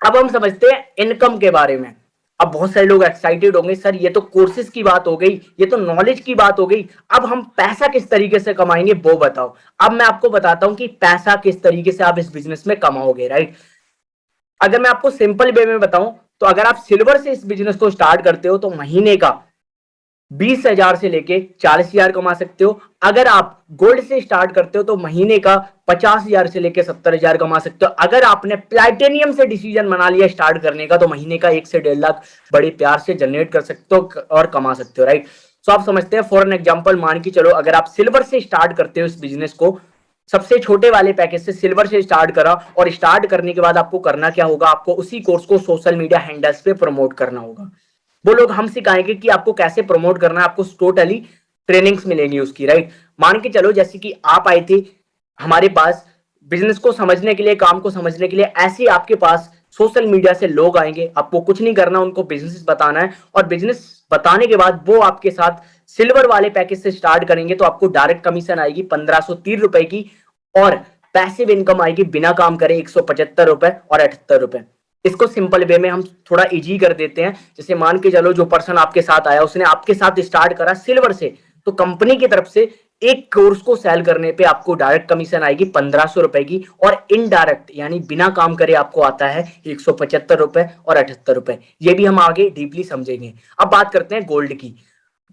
अब हम समझते हैं इनकम के बारे में। अब बहुत सारे लोग एक्साइटेड होंगे, सर ये तो कोर्सेज की बात हो गई, ये तो नॉलेज की बात हो गई, अब हम पैसा किस तरीके से कमाएंगे वो बताओ। अब मैं आपको बताता हूं कि पैसा किस तरीके से आप इस बिजनेस में कमाओगे, राइट। अगर मैं आपको सिंपल वे में बताऊं, तो अगर आप सिल्वर से इस बिजनेस को स्टार्ट करते हो तो महीने का 20,000 से लेके 40,000 कमा सकते हो। अगर आप गोल्ड से स्टार्ट करते हो तो महीने का 50,000 से लेके 70,000 कमा सकते हो। अगर आपने प्लैटिनियम से डिसीजन बना लिया स्टार्ट करने का, तो महीने का 1 से 1.5 लाख बड़े प्यार से जनरेट कर सकते हो और कमा सकते हो, राइट। सो आप समझते हैं, फॉर एन एग्जांपल मान के चलो, अगर आप सिल्वर से स्टार्ट करते हो इस बिजनेस को, सबसे छोटे वाले पैकेज से सिल्वर से स्टार्ट करा, और स्टार्ट करने के बाद आपको करना क्या होगा, आपको उसी कोर्स को सोशल मीडिया हैंडल्स पे प्रमोट करना होगा। वो लोग हम सिखाएंगे कि आपको कैसे प्रमोट करना है, आपको टोटली ट्रेनिंग्स मिलेंगी उसकी, राइट। मान के चलो जैसे कि आप आए थे हमारे पास बिजनेस को समझने के लिए, काम को समझने के लिए, ऐसे आपके पास सोशल मीडिया से लोग आएंगे, आपको कुछ नहीं करना, उनको बिजनेस बताना है, और बिजनेस बताने के बाद वो आपके साथ सिल्वर वाले पैकेज से स्टार्ट करेंगे, तो आपको डायरेक्ट कमीशन आएगी 1,530 रुपए की, और पैसिव इनकम आएगी बिना काम करे 175 रुपए और 78 रुपए। इसको सिंपल वे में हम थोड़ा इजी कर देते हैं। जैसे मान के चलो जो पर्सन आपके साथ आया उसने आपके साथ स्टार्ट करा सिल्वर से, तो कंपनी की तरफ से एक कोर्स को सेल करने पे आपको डायरेक्ट कमीशन आएगी 1500 रुपए की, और इनडायरेक्ट यानी बिना काम करे आपको आता है 175 रुपए और 78 रुपए। ये भी हम आगे डीपली समझेंगे। अब बात करते हैं गोल्ड की।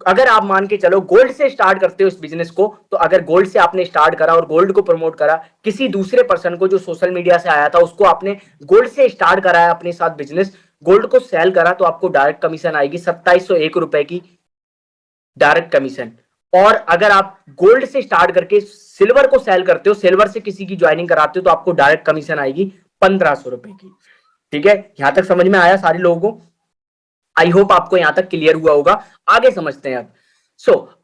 अगर आप मान के चलो गोल्ड से स्टार्ट करते हो इस बिजनेस को, तो अगर गोल्ड से आपने स्टार्ट करा और गोल्ड को प्रमोट करा, किसी दूसरे पर्सन को जो सोशल मीडिया से आया था उसको आपने गोल्ड से स्टार्ट कराया अपने साथ बिजनेस, गोल्ड को सेल करा, तो आपको डायरेक्ट कमीशन आएगी 2701 रुपए की डायरेक्ट कमीशन। और अगर आप गोल्ड से स्टार्ट करके सिल्वर को सेल करते हो, सिल्वर से किसी की ज्वाइनिंग कराते हो, तो आपको डायरेक्ट कमीशन आएगी 1500 रुपए की। ठीक है, यहां तक समझ में आया सारे लोगों को? आई होप आपको यहां तक क्लियर हुआ होगा। आगे समझते हैं अब।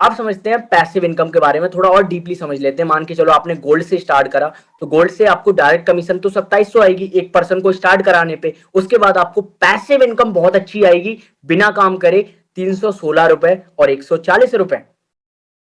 अब समझते हैं पैसिव इनकम के बारे में, थोड़ा और डीपली समझ लेते हैं। मान के चलो आपने गोल्ड से स्टार्ट करा, तो गोल्ड से आपको डायरेक्ट कमीशन तो 2700 आएगी एक पर्सन को स्टार्ट कराने पे। उसके बाद आपको पैसिव इनकम बहुत अच्छी आएगी बिना काम करे, 316 रुपए और 140 रुपए।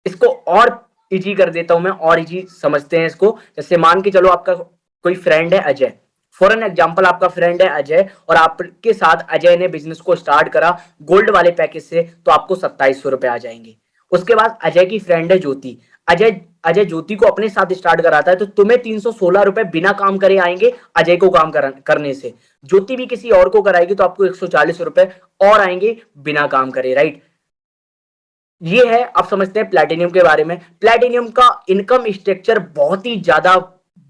इसको और इजी कर देता हूं मैं, और इजी समझते हैं इसको। जैसे मान के चलो आपका कोई फ्रेंड है अजय, फॉर एन एग्जाम्पल आपका फ्रेंड है अजय, और आपके साथ अजय ने बिजनेस को स्टार्ट करा गोल्ड वाले पैकेज से, तो आपको 2700 रुपए आ जाएंगे। उसके बाद अजय की फ्रेंड है ज्योति, अजय अजय ज्योति को अपने साथ स्टार्ट कराता है, तो तुम्हें 316 रुपए बिना काम करे आएंगे अजय को काम करने से। ज्योति भी किसी और को कराएगी तो आपको 140 रुपए और आएंगे बिना काम करे, राइट। ये है। अब समझते हैं प्लैटिनियम के बारे में। प्लैटिनियम का इनकम स्ट्रक्चर बहुत ही ज्यादा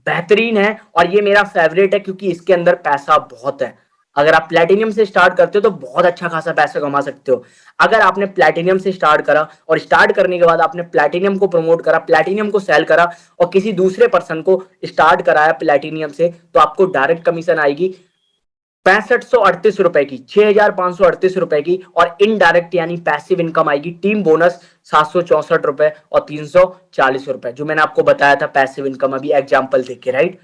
बेहतरीन है, और ये मेरा फेवरेट है क्योंकि इसके अंदर पैसा बहुत है। अगर आप प्लैटिनियम से स्टार्ट करते हो तो बहुत अच्छा खासा पैसा कमा सकते हो। अगर आपने प्लैटिनियम से स्टार्ट करा और स्टार्ट करने के बाद आपने प्लैटिनियम को प्रमोट करा, प्लैटिनियम को सेल करा, और किसी दूसरे पर्सन को स्टार्ट कराया प्लैटिनियम से, तो आपको डायरेक्ट कमीशन आएगी 6538 रुपए की, 6538 रुपए की। और इनडायरेक्ट यानी पैसिव इनकम आएगी टीम बोनस 764 रुपए और 340 रुपए, जो मैंने आपको बताया था पैसिव इनकम अभी एग्जाम्पल देख के, राइट।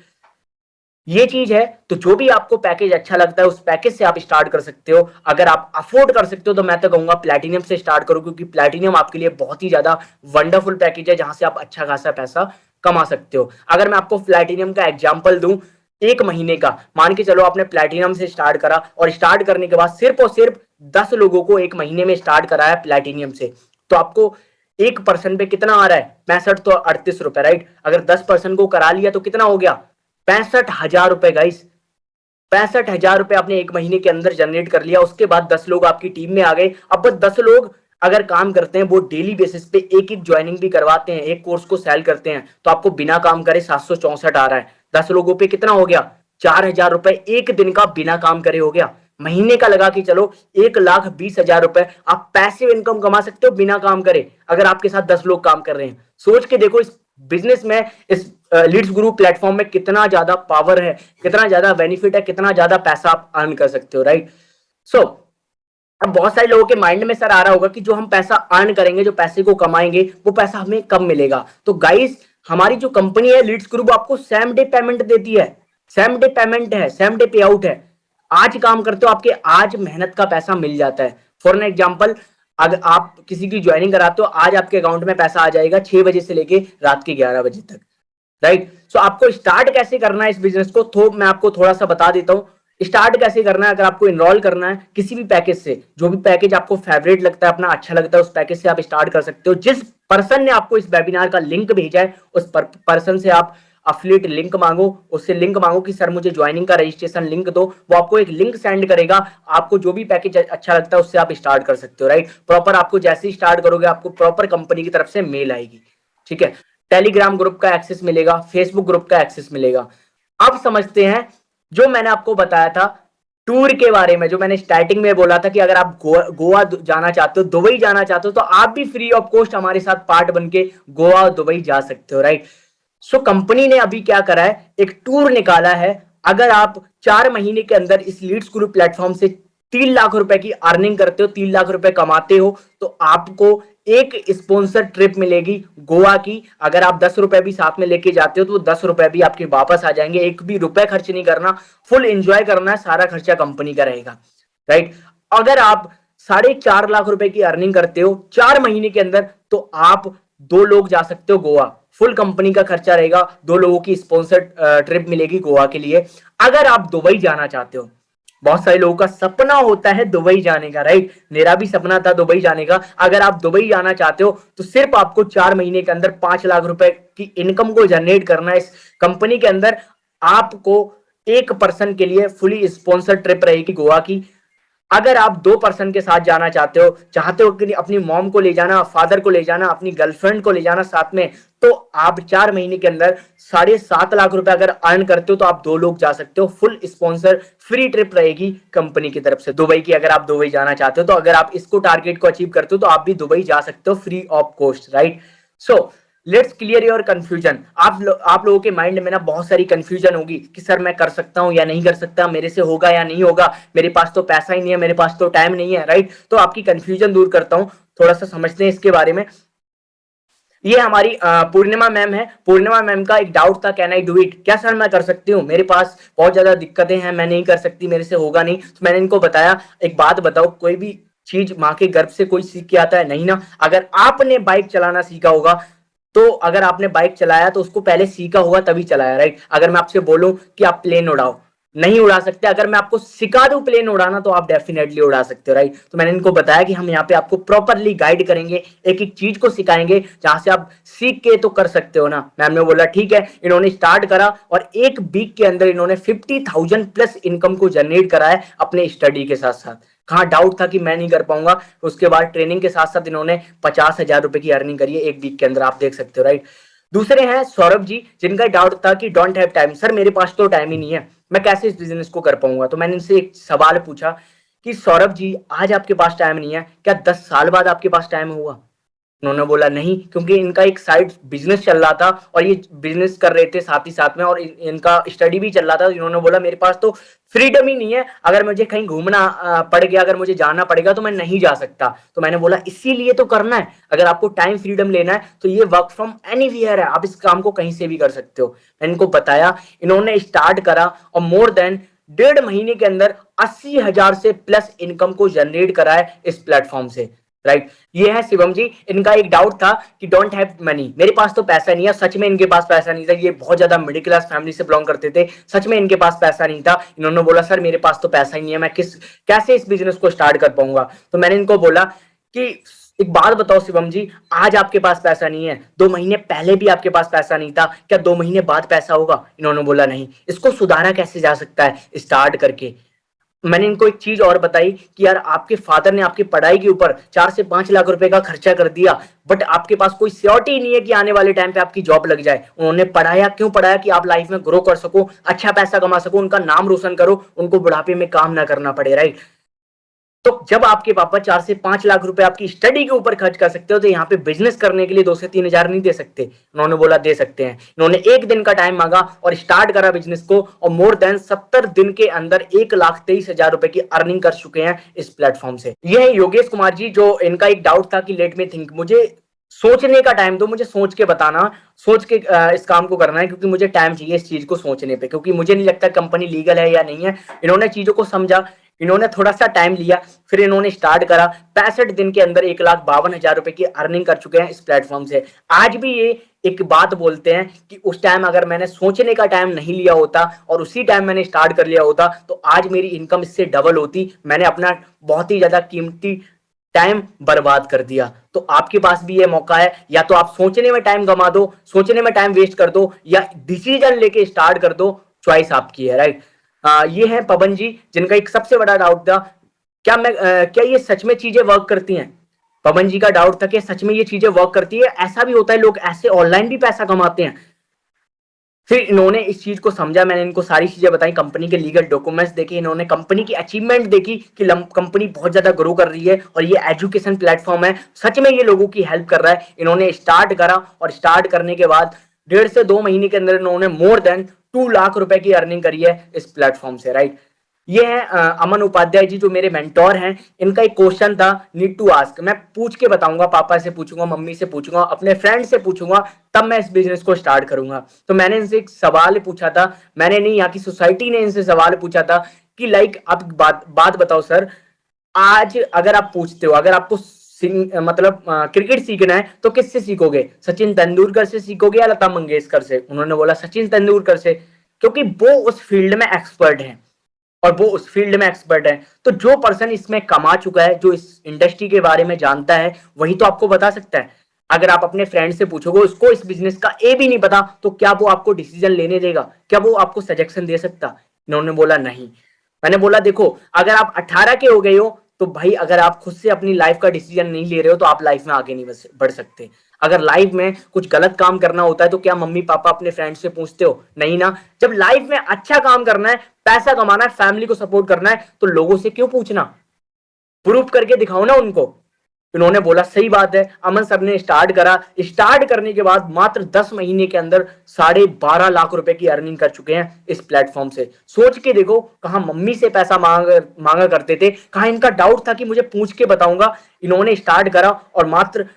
ये चीज है। तो जो भी आपको पैकेज अच्छा लगता है उस पैकेज से आप स्टार्ट कर सकते हो। अगर आप अफोर्ड कर सकते हो तो मैं तो कहूंगा प्लैटिनियम से स्टार्ट करो, क्योंकि प्लैटिनियम आपके लिए बहुत ही ज्यादा वंडरफुल पैकेज है जहां से आप अच्छा खासा पैसा कमा सकते हो। अगर मैं आपको प्लैटिनियम का एग्जाम्पल दूं, एक महीने का मान के चलो आपने प्लैटिनम से स्टार्ट करा, और स्टार्ट करने के बाद सिर्फ और सिर्फ 10 लोगों को एक महीने में स्टार्ट कराया प्लैटिनियम से, तो आपको एक पर्सन पे कितना आ रहा है? 6538 रुपए, राइट। अगर 10 पर्सन को करा लिया तो कितना हो गया? 65,000 रुपए गाइस। 65,000 रुपए आपने एक महीने के अंदर जनरेट कर लिया। उसके बाद 10 लोग आपकी टीम में आ गए। अब बस 10 लोग अगर काम करते हैं, वो डेली बेसिस पे एक एक ज्वाइनिंग भी करवाते हैं, एक कोर्स को सेल करते हैं, तो आपको बिना काम करे 764 आ रहा है। 10 लोगों पे कितना हो गया? 4,000 रुपए एक दिन का बिना काम करे हो गया। महीने का लगा के चलो 1,20,000 रुपए आप पैसिव इनकम कमा सकते हो बिना काम करे, अगर आपके साथ 10 लोग काम कर रहे हैं। सोच के देखो इस बिजनेस में, इस लीड्स गुरु प्लेटफॉर्म में कितना ज्यादा पावर है, कितना ज्यादा बेनिफिट है, कितना ज्यादा पैसा आप अर्न कर सकते हो, राइट। सो अब बहुत सारे लोगों के माइंड में सर आ रहा होगा कि जो हम पैसा अर्न करेंगे, जो पैसे को कमाएंगे, वो पैसा हमें कब मिलेगा? तो गाइस, हमारी जो कंपनी है लीड्स ग्रुप आपको सेम डे पेमेंट देती है। सेम डे पेमेंट है, सेम डे पे आउट है। आज काम करते हो, आपके आज मेहनत का पैसा मिल जाता है। फॉर एन एग्जाम्पल, अगर आप किसी की ज्वाइनिंग कराते हो, आज आपके अकाउंट में पैसा आ जाएगा 6 बजे से लेके रात के 11 बजे तक, राइट। सो आपको स्टार्ट कैसे करना है इस बिजनेस को, तो मैं आपको थोड़ा सा बता देता हूं। स्टार्ट कैसे करना है? अगर आपको इनरोल करना है किसी भी पैकेज से, जो भी पैकेज आपको फेवरेट लगता है, अपना अच्छा लगता है, उस पैकेज से आप स्टार्ट कर सकते हो। जिस पर्सन ने आपको इस वेबिनार का लिंक भेजा है, उस पर्सन से आप अफिलिएट लिंक मांगो, उससे लिंक मांगो कि सर मुझे ज्वाइनिंग का रजिस्ट्रेशन लिंक दो। वो आपको एक लिंक सेंड करेगा। आपको जो भी पैकेज अच्छा लगता है उससे आप स्टार्ट कर सकते हो, राइट। प्रॉपर आपको जैसे ही स्टार्ट करोगे, आपको प्रॉपर कंपनी की तरफ से मेल आएगी, ठीक है। टेलीग्राम ग्रुप का एक्सेस मिलेगा, फेसबुक ग्रुप का एक्सेस मिलेगा। अब समझते हैं जो मैंने आपको बताया था टूर के बारे में, जो मैंने स्टार्टिंग में बोला था कि अगर आप गोवा जाना चाहते हो, दुबई जाना चाहते हो, तो आप भी फ्री ऑफ कॉस्ट हमारे साथ पार्ट बन के गोवा और दुबई जा सकते हो, राइट। सो कंपनी ने अभी क्या करा है, एक टूर निकाला है। अगर आप 4 महीने के अंदर इस लीड्स ग्रुप प्लेटफॉर्म से 3 लाख रुपए की अर्निंग करते हो, 3 लाख रुपए कमाते हो, तो आपको एक स्पॉन्सर ट्रिप मिलेगी गोवा की। अगर आप 10 रुपए भी साथ में लेके जाते हो तो 10 रुपए भी आपके वापस आ जाएंगे। एक भी रुपए खर्च नहीं करना, फुल एंजॉय करना है, सारा खर्चा कंपनी का रहेगा, राइट। अगर आप 4.5 लाख रुपए की अर्निंग करते हो 4 महीने के अंदर, तो आप 2 लोग जा सकते हो गोवा, फुल कंपनी का खर्चा रहेगा, 2 लोगों की स्पॉन्सर ट्रिप मिलेगी गोवा के लिए। अगर आप दुबई जाना चाहते हो, बहुत सारे लोगों का सपना होता है दुबई जाने का, राइट? मेरा भी सपना था दुबई जाने का। अगर आप दुबई जाना चाहते हो तो सिर्फ आपको 4 महीने के अंदर 5 लाख रुपए की इनकम को जनरेट करना है इस कंपनी के अंदर। आपको एक पर्सन के लिए फुली स्पॉन्सर ट्रिप रहेगी गोवा की। अगर आप 2 पर्सन के साथ जाना चाहते हो कि अपनी मॉम को ले जाना, फादर को ले जाना, अपनी गर्लफ्रेंड को ले जाना साथ में, तो आप 4 महीने के अंदर 7.5 लाख रुपए अगर अर्न करते हो तो आप 2 लोग जा सकते हो। फुल स्पॉन्सर फ्री ट्रिप रहेगी कंपनी की तरफ से दुबई की। अगर आप दुबई जाना चाहते हो तो अगर आप इसको टारगेट को अचीव करते हो तो आप भी दुबई जा सकते हो free of cost, right? So let's clear your confusion. आप लोगों के माइंड में ना बहुत सारी कंफ्यूजन होगी कि सर मैं कर सकता हूं या नहीं कर सकता, मेरे से होगा या नहीं होगा, मेरे पास तो पैसा ही नहीं है, मेरे पास तो टाइम नहीं है, राइट? तो आपकी कंफ्यूजन दूर करता हूं, थोड़ा सा समझते हैं इसके बारे में। ये हमारी पूर्णिमा मैम है। पूर्णिमा मैम का एक डाउट था, कैन आई डू इट? क्या सर मैं कर सकती हूँ? मेरे पास बहुत ज्यादा दिक्कतें हैं, मैं नहीं कर सकती, मेरे से होगा नहीं। तो मैंने इनको बताया, एक बात बताओ, कोई भी चीज माँ के गर्भ से कोई सीख के आता है? नहीं ना। अगर आपने बाइक चलाना सीखा होगा तो अगर आपने बाइक चलाया तो उसको पहले सीखा होगा तभी चलाया, राइट? अगर मैं आपसे बोलूं कि आप प्लेन उड़ाओ, नहीं उड़ा सकते। अगर मैं आपको सिखा दूं प्लेन उड़ाना तो आप डेफिनेटली उड़ा सकते हो, राइट? तो मैंने इनको बताया कि हम यहाँ पे आपको प्रॉपरली गाइड करेंगे, एक एक चीज को सिखाएंगे जहां से आप सीख के तो कर सकते हो ना। मैम ने बोला ठीक है। इन्होंने स्टार्ट करा और एक वीक के अंदर इन्होंने 50,000 प्लस इनकम को जनरेट करा है अपने स्टडी के साथ साथ। कहाँ डाउट था कि मैं नहीं कर पाऊंगा, उसके बाद ट्रेनिंग के साथ साथ इन्होंने 50,000 रुपए की अर्निंग करी है एक वीक के अंदर, आप देख सकते हो, राइट? दूसरे हैं सौरभ जी, जिनका डाउट था कि डोंट हैव टाइम। सर मेरे पास तो टाइम ही नहीं है, मैं कैसे इस बिजनेस को कर पाऊंगा? तो मैंने इनसे एक सवाल पूछा कि सौरभ जी आज आपके पास टाइम नहीं है, क्या 10 साल बाद आपके पास टाइम होगा? उन्होंने बोला नहीं, क्योंकि इनका एक साइड बिजनेस चल रहा था और ये बिजनेस कर रहे थे साथ ही साथ में, और इनका स्टडी भी चल रहा था। इन्होंने बोला मेरे पास तो फ्रीडम ही नहीं है, अगर मुझे कहीं घूमना पड़ गया, अगर मुझे जाना पड़ेगा तो मैं नहीं जा सकता। तो मैंने बोला इसीलिए तो करना है, अगर आपको टाइम फ्रीडम लेना है तो ये वर्क फ्रॉम एनीवेयर है, आप इस काम को कहीं से भी कर सकते हो। मैंने इनको बताया, इन्होंने स्टार्ट करा और मोर देन 1.5 महीने के अंदर 80,000 से प्लस इनकम को जनरेट करा है इस प्लेटफॉर्म से, राइट? ये है शिवम जी। इनका एक डाउट था कि डोंट हैव मनी, मेरे पास तो पैसा नहीं है। सच में इनके पास पैसा नहीं था, ये बहुत ज्यादा मिडिल क्लास फैमिली से बिलोंग करते थे, सच में इनके पास पैसा नहीं था। इन्होंने बोला सर मेरे पास तो पैसा ही नहीं है, मैं कैसे इस बिजनेस को स्टार्ट कर पाऊंगा? तो मैंने इनको बोला कि एक बात बताओ शिवम जी, आज आपके पास पैसा नहीं है, 2 महीने पहले भी आपके पास पैसा नहीं था, क्या 2 महीने बाद पैसा होगा? इन्होंने बोला नहीं। इसको सुधारा कैसे जा सकता है? स्टार्ट करके। मैंने इनको एक चीज और बताई कि यार आपके फादर ने आपकी पढ़ाई के ऊपर 4 से 5 लाख रुपए का खर्चा कर दिया, बट आपके पास कोई श्योरिटी नहीं है कि आने वाले टाइम पे आपकी जॉब लग जाए। उन्होंने पढ़ाया, क्यों पढ़ाया? कि आप लाइफ में ग्रो कर सको, अच्छा पैसा कमा सको, उनका नाम रोशन करो, उनको बुढ़ापे में काम ना करना पड़े, राइट? तो जब आपके पापा 4 से 5 लाख रुपए आपकी स्टडी के ऊपर खर्च कर सकते हो तो यहाँ पे बिजनेस करने के लिए 2 से 3 हजार नहीं दे सकते? उन्होंने बोला दे सकते हैं। इन्होंने एक दिन का टाइम मांगा और स्टार्ट करा बिजनेस को, और मोर देन 70 दिन के अंदर 1,23,000 रुपए की अर्निंग कर चुके हैं इस प्लेटफॉर्म से। ये है योगेश कुमार जी, जो इनका एक डाउट था कि लेट मी थिंक, मुझे सोचने का टाइम दो, मुझे सोच के बताना, सोच के इस काम को करना है, क्योंकि मुझे टाइम चाहिए इस चीज को सोचने पे, क्योंकि मुझे नहीं लगता कंपनी लीगल है या नहीं है। इन्होंने चीजों को समझा, इन्होंने थोड़ा सा टाइम लिया, फिर इन्होंने स्टार्ट करा। 65 दिन के अंदर 1,52,000 रुपए की अर्निंग कर चुके हैं इस प्लेटफॉर्म से। आज भी ये एक बात बोलते हैं कि उस टाइम अगर मैंने सोचने का टाइम नहीं लिया होता और उसी टाइम मैंने स्टार्ट कर लिया होता तो आज मेरी इनकम इससे डबल होती। मैंने अपना बहुत ही ज्यादा कीमती टाइम बर्बाद कर दिया। तो आपके पास भी ये मौका है, या तो आप सोचने में टाइम गमा दो, सोचने में टाइम वेस्ट कर दो, या डिसीजन लेके स्टार्ट कर दो, चॉइस आपकी है, राइट? ये है पवन जी, जिनका एक सबसे बड़ा डाउट था, क्या ये सच में चीजें वर्क करती हैं? पवन जी का डाउट था कि सच में ये चीजें वर्क करती है? ऐसा भी होता है, लोग ऐसे ऑनलाइन भी पैसा कमाते हैं? फिर इन्होंने इस चीज को समझा, मैंने इनको सारी चीजें बताई, कंपनी के लीगल डॉक्यूमेंट्स देखे, इन्होंने कंपनी की अचीवमेंट देखी कि कंपनी बहुत ज्यादा ग्रो कर रही है और ये एजुकेशन प्लेटफॉर्म है, सच में ये लोगों की हेल्प कर रहा है। इन्होंने स्टार्ट करा और स्टार्ट करने के बाद 1.5 से 2 महीने के अंदर इन्होंने मोर देन 2 लाख रुपए की अर्निंग करी है इस प्लेटफॉर्म से, राइट? ये है अमन उपाध्याय जी, जो मेरे मेंटोर हैं। इनका एक क्वेश्चन था, नीड टू आस्क, मैं पूछ के बताऊंगा, पापा से पूछूंगा, मम्मी से पूछूंगा, अपने फ्रेंड से पूछूंगा, तब मैं इस बिजनेस को स्टार्ट करूंगा। तो मैंने इनसे एक सवाल पूछा था, मैंने नहीं, यहाँ की सोसाइटी ने इनसे सवाल पूछा था कि लाइक आप बात बताओ सर, आज अगर आप पूछते हो, अगर आपको मतलब क्रिकेट सीखना है तो किससे सीखोगे? सचिन तेंदुलकर से सीखोगे या लता मंगेशकर से? उन्होंने बोला सचिन तेंदुलकर से, क्योंकि वो उस फील्ड में एक्सपर्ट हैं। और वो उस फील्ड में एक्सपर्ट है। तो जो पर्सन इसमें कमा चुका है, जो इस इंडस्ट्री के बारे में जानता है, वही तो आपको बता सकता है। अगर आप अपने फ्रेंड से पूछोगे, उसको इस बिजनेस का ए भी नहीं पता, तो क्या वो आपको डिसीजन लेने देगा? क्या वो आपको सजेशन दे सकता? इन्होंने बोला नहीं। मैंने बोला देखो, अगर आप 18 के हो गए हो तो भाई, अगर आप खुद से अपनी लाइफ का डिसीजन नहीं ले रहे हो तो आप लाइफ में आगे नहीं बढ़ सकते। अगर लाइफ में कुछ गलत काम करना होता है तो क्या मम्मी पापा अपने फ्रेंड से पूछते हो? नहीं ना। जब लाइफ में अच्छा काम करना है, पैसा कमाना है, फैमिली को सपोर्ट करना है, तो लोगों से क्यों पूछना? प्रूफ करके दिखाओ ना उनको। इन्होंने बोला सही बात है। अमन सर ने स्टार्ट करा। स्टार्ट करने के बाद मात्र 10 महीने के अंदर 12.5 लाख रुपए की अर्निंग कर चुके हैं इस प्लेटफॉर्म से। सोच के देखो, कहां मम्मी से पैसा मांगा करते थे, कहां इनका डाउट था कि मुझे पूछ के बताऊंगा। इन्होंने स्टार्ट करा और मात्र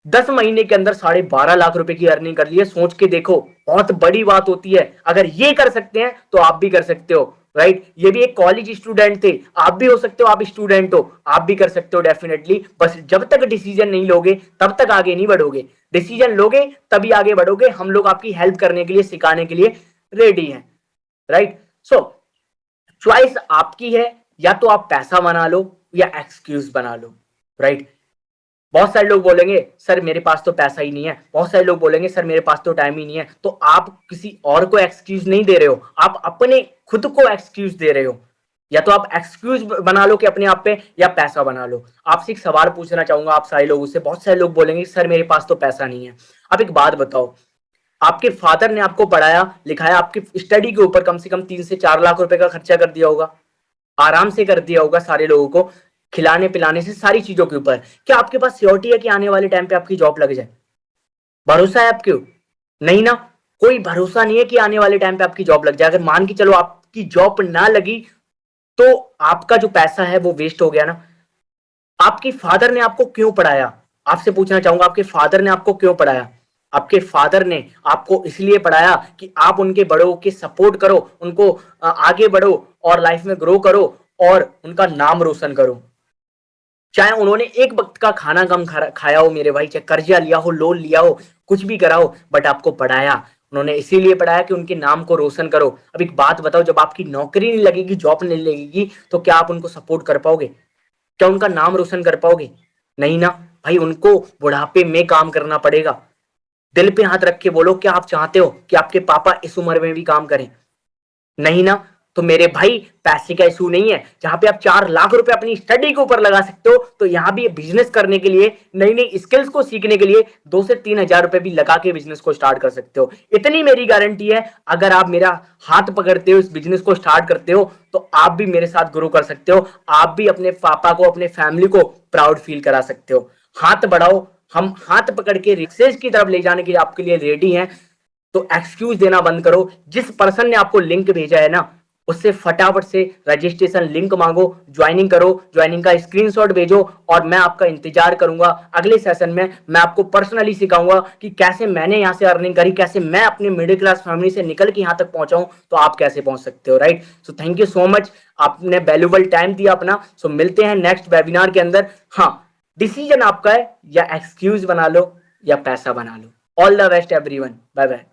10 महीने के अंदर 12.5 लाख रुपए की अर्निंग कर ली है। सोच के देखो, बहुत बड़ी बात होती है। अगर ये कर सकते हैं तो आप भी कर सकते हो, राइट? ये भी एक कॉलेज स्टूडेंट थे, आप भी हो सकते हो। आप स्टूडेंट हो, आप भी कर सकते हो डेफिनेटली। बस जब तक डिसीजन नहीं लोगे तब तक आगे नहीं बढ़ोगे। डिसीजन लोगे तभी आगे बढ़ोगे। हम लोग आपकी हेल्प करने के लिए, सिखाने के लिए रेडी हैं, राइट? सो चॉइस आपकी है। या तो आप पैसा बना लो या एक्सक्यूज बना लो, राइट? बहुत सारे लोग बोलेंगे सर मेरे पास तो पैसा ही नहीं है। बहुत सारे लोग बोलेंगे सर मेरे पास तो टाइम ही नहीं है। तो आप किसी और को एक्सक्यूज नहीं दे रहे हो, आप अपने खुद को एक्सक्यूज दे रहे हो। या तो आप एक्सक्यूज बना लो कि अपने आप पे, या पैसा बना लो। आपसे एक सवाल पूछना चाहूंगा आप सारे लोगों से। बहुत सारे लोग बोलेंगे सर मेरे पास तो पैसा नहीं है। आप एक बात बताओ, आपके फादर ने आपको पढ़ाया लिखाया, आपकी स्टडी के ऊपर कम से कम 3 से 4 लाख रुपए का खर्चा कर दिया होगा, आराम से कर दिया होगा सारे लोगों को, खिलाने पिलाने से सारी चीजों के ऊपर। क्या आपके पास श्योरिटी है कि आने वाले टाइम पे आपकी जॉब लग जाए? भरोसा है आपको? नहीं ना। कोई भरोसा नहीं है कि आने वाले टाइम पे आपकी जॉब लग जाए। अगर मान के चलो आपकी जॉब ना लगी तो आपका जो पैसा है वो वेस्ट हो गया ना। आपके फादर ने आपको क्यों पढ़ाया? आपसे पूछना चाहूंगा, आपके फादर ने आपको क्यों पढ़ाया? आपके फादर ने आपको इसलिए पढ़ाया कि आप उनके बड़ों के सपोर्ट करो, उनको आगे बढ़ो और लाइफ में ग्रो करो और उनका नाम रोशन करो। चाहे उन्होंने एक वक्त का खाना कम खाया हो मेरे भाई, चाहे कर्जा लिया हो, लोन लिया हो, कुछ भी करा हो, बट आपको पढ़ाया। उन्होंने इसीलिए पढ़ाया कि उनके नाम को रोशन करो। अब एक बात बताओ, जब आपकी नौकरी नहीं लगेगी, जॉब नहीं लगेगी, तो क्या आप उनको सपोर्ट कर पाओगे? क्या उनका नाम रोशन कर पाओगे? नहीं ना। भाई उनको बुढ़ापे में काम करना पड़ेगा। दिल पे हाथ रख के बोलो, क्या आप चाहते हो कि आपके पापा इस उम्र में भी काम करें? नहीं ना। तो मेरे भाई, पैसे का इशू नहीं है। जहां पे आप 4 लाख रुपए अपनी स्टडी के ऊपर लगा सकते हो, तो यहां भी बिजनेस करने के लिए, नई नई स्किल्स को सीखने के लिए 2 से 3 हजार रुपए भी लगा के बिजनेस को स्टार्ट कर सकते हो। इतनी मेरी गारंटी है, अगर आप मेरा हाथ पकड़ते हो, इस बिजनेस को स्टार्ट करते हो, तो आप भी मेरे साथ ग्रो कर सकते हो। आप भी अपने पापा को, अपने फैमिली को प्राउड फील करा सकते हो। हाथ बढ़ाओ, हम हाथ पकड़ के सक्सेस की तरफ ले जाने के लिए आपके लिए रेडी हैं। तो एक्सक्यूज देना बंद करो। जिस पर्सन ने आपको लिंक भेजा है ना, उससे फटाफट से रजिस्ट्रेशन लिंक मांगो, ज्वाइनिंग करो, ज्वाइनिंग का स्क्रीनशॉट भेजो और मैं आपका इंतजार करूंगा। अगले सेशन में मैं आपको पर्सनली सिखाऊंगा कि कैसे मैंने यहां से अर्निंग करी, कैसे मैं अपने मिडिल क्लास फैमिली से निकल के यहां तक पहुंचा हूं, तो आप कैसे पहुंच सकते हो, right? So thank you so much, आपने वैल्यूबल टाइम दिया अपना। सो मिलते हैं नेक्स्ट वेबिनार के अंदर। हाँ, डिसीजन आपका है, या एक्सक्यूज बना लो या पैसा बना लो। All the best everyone, bye bye.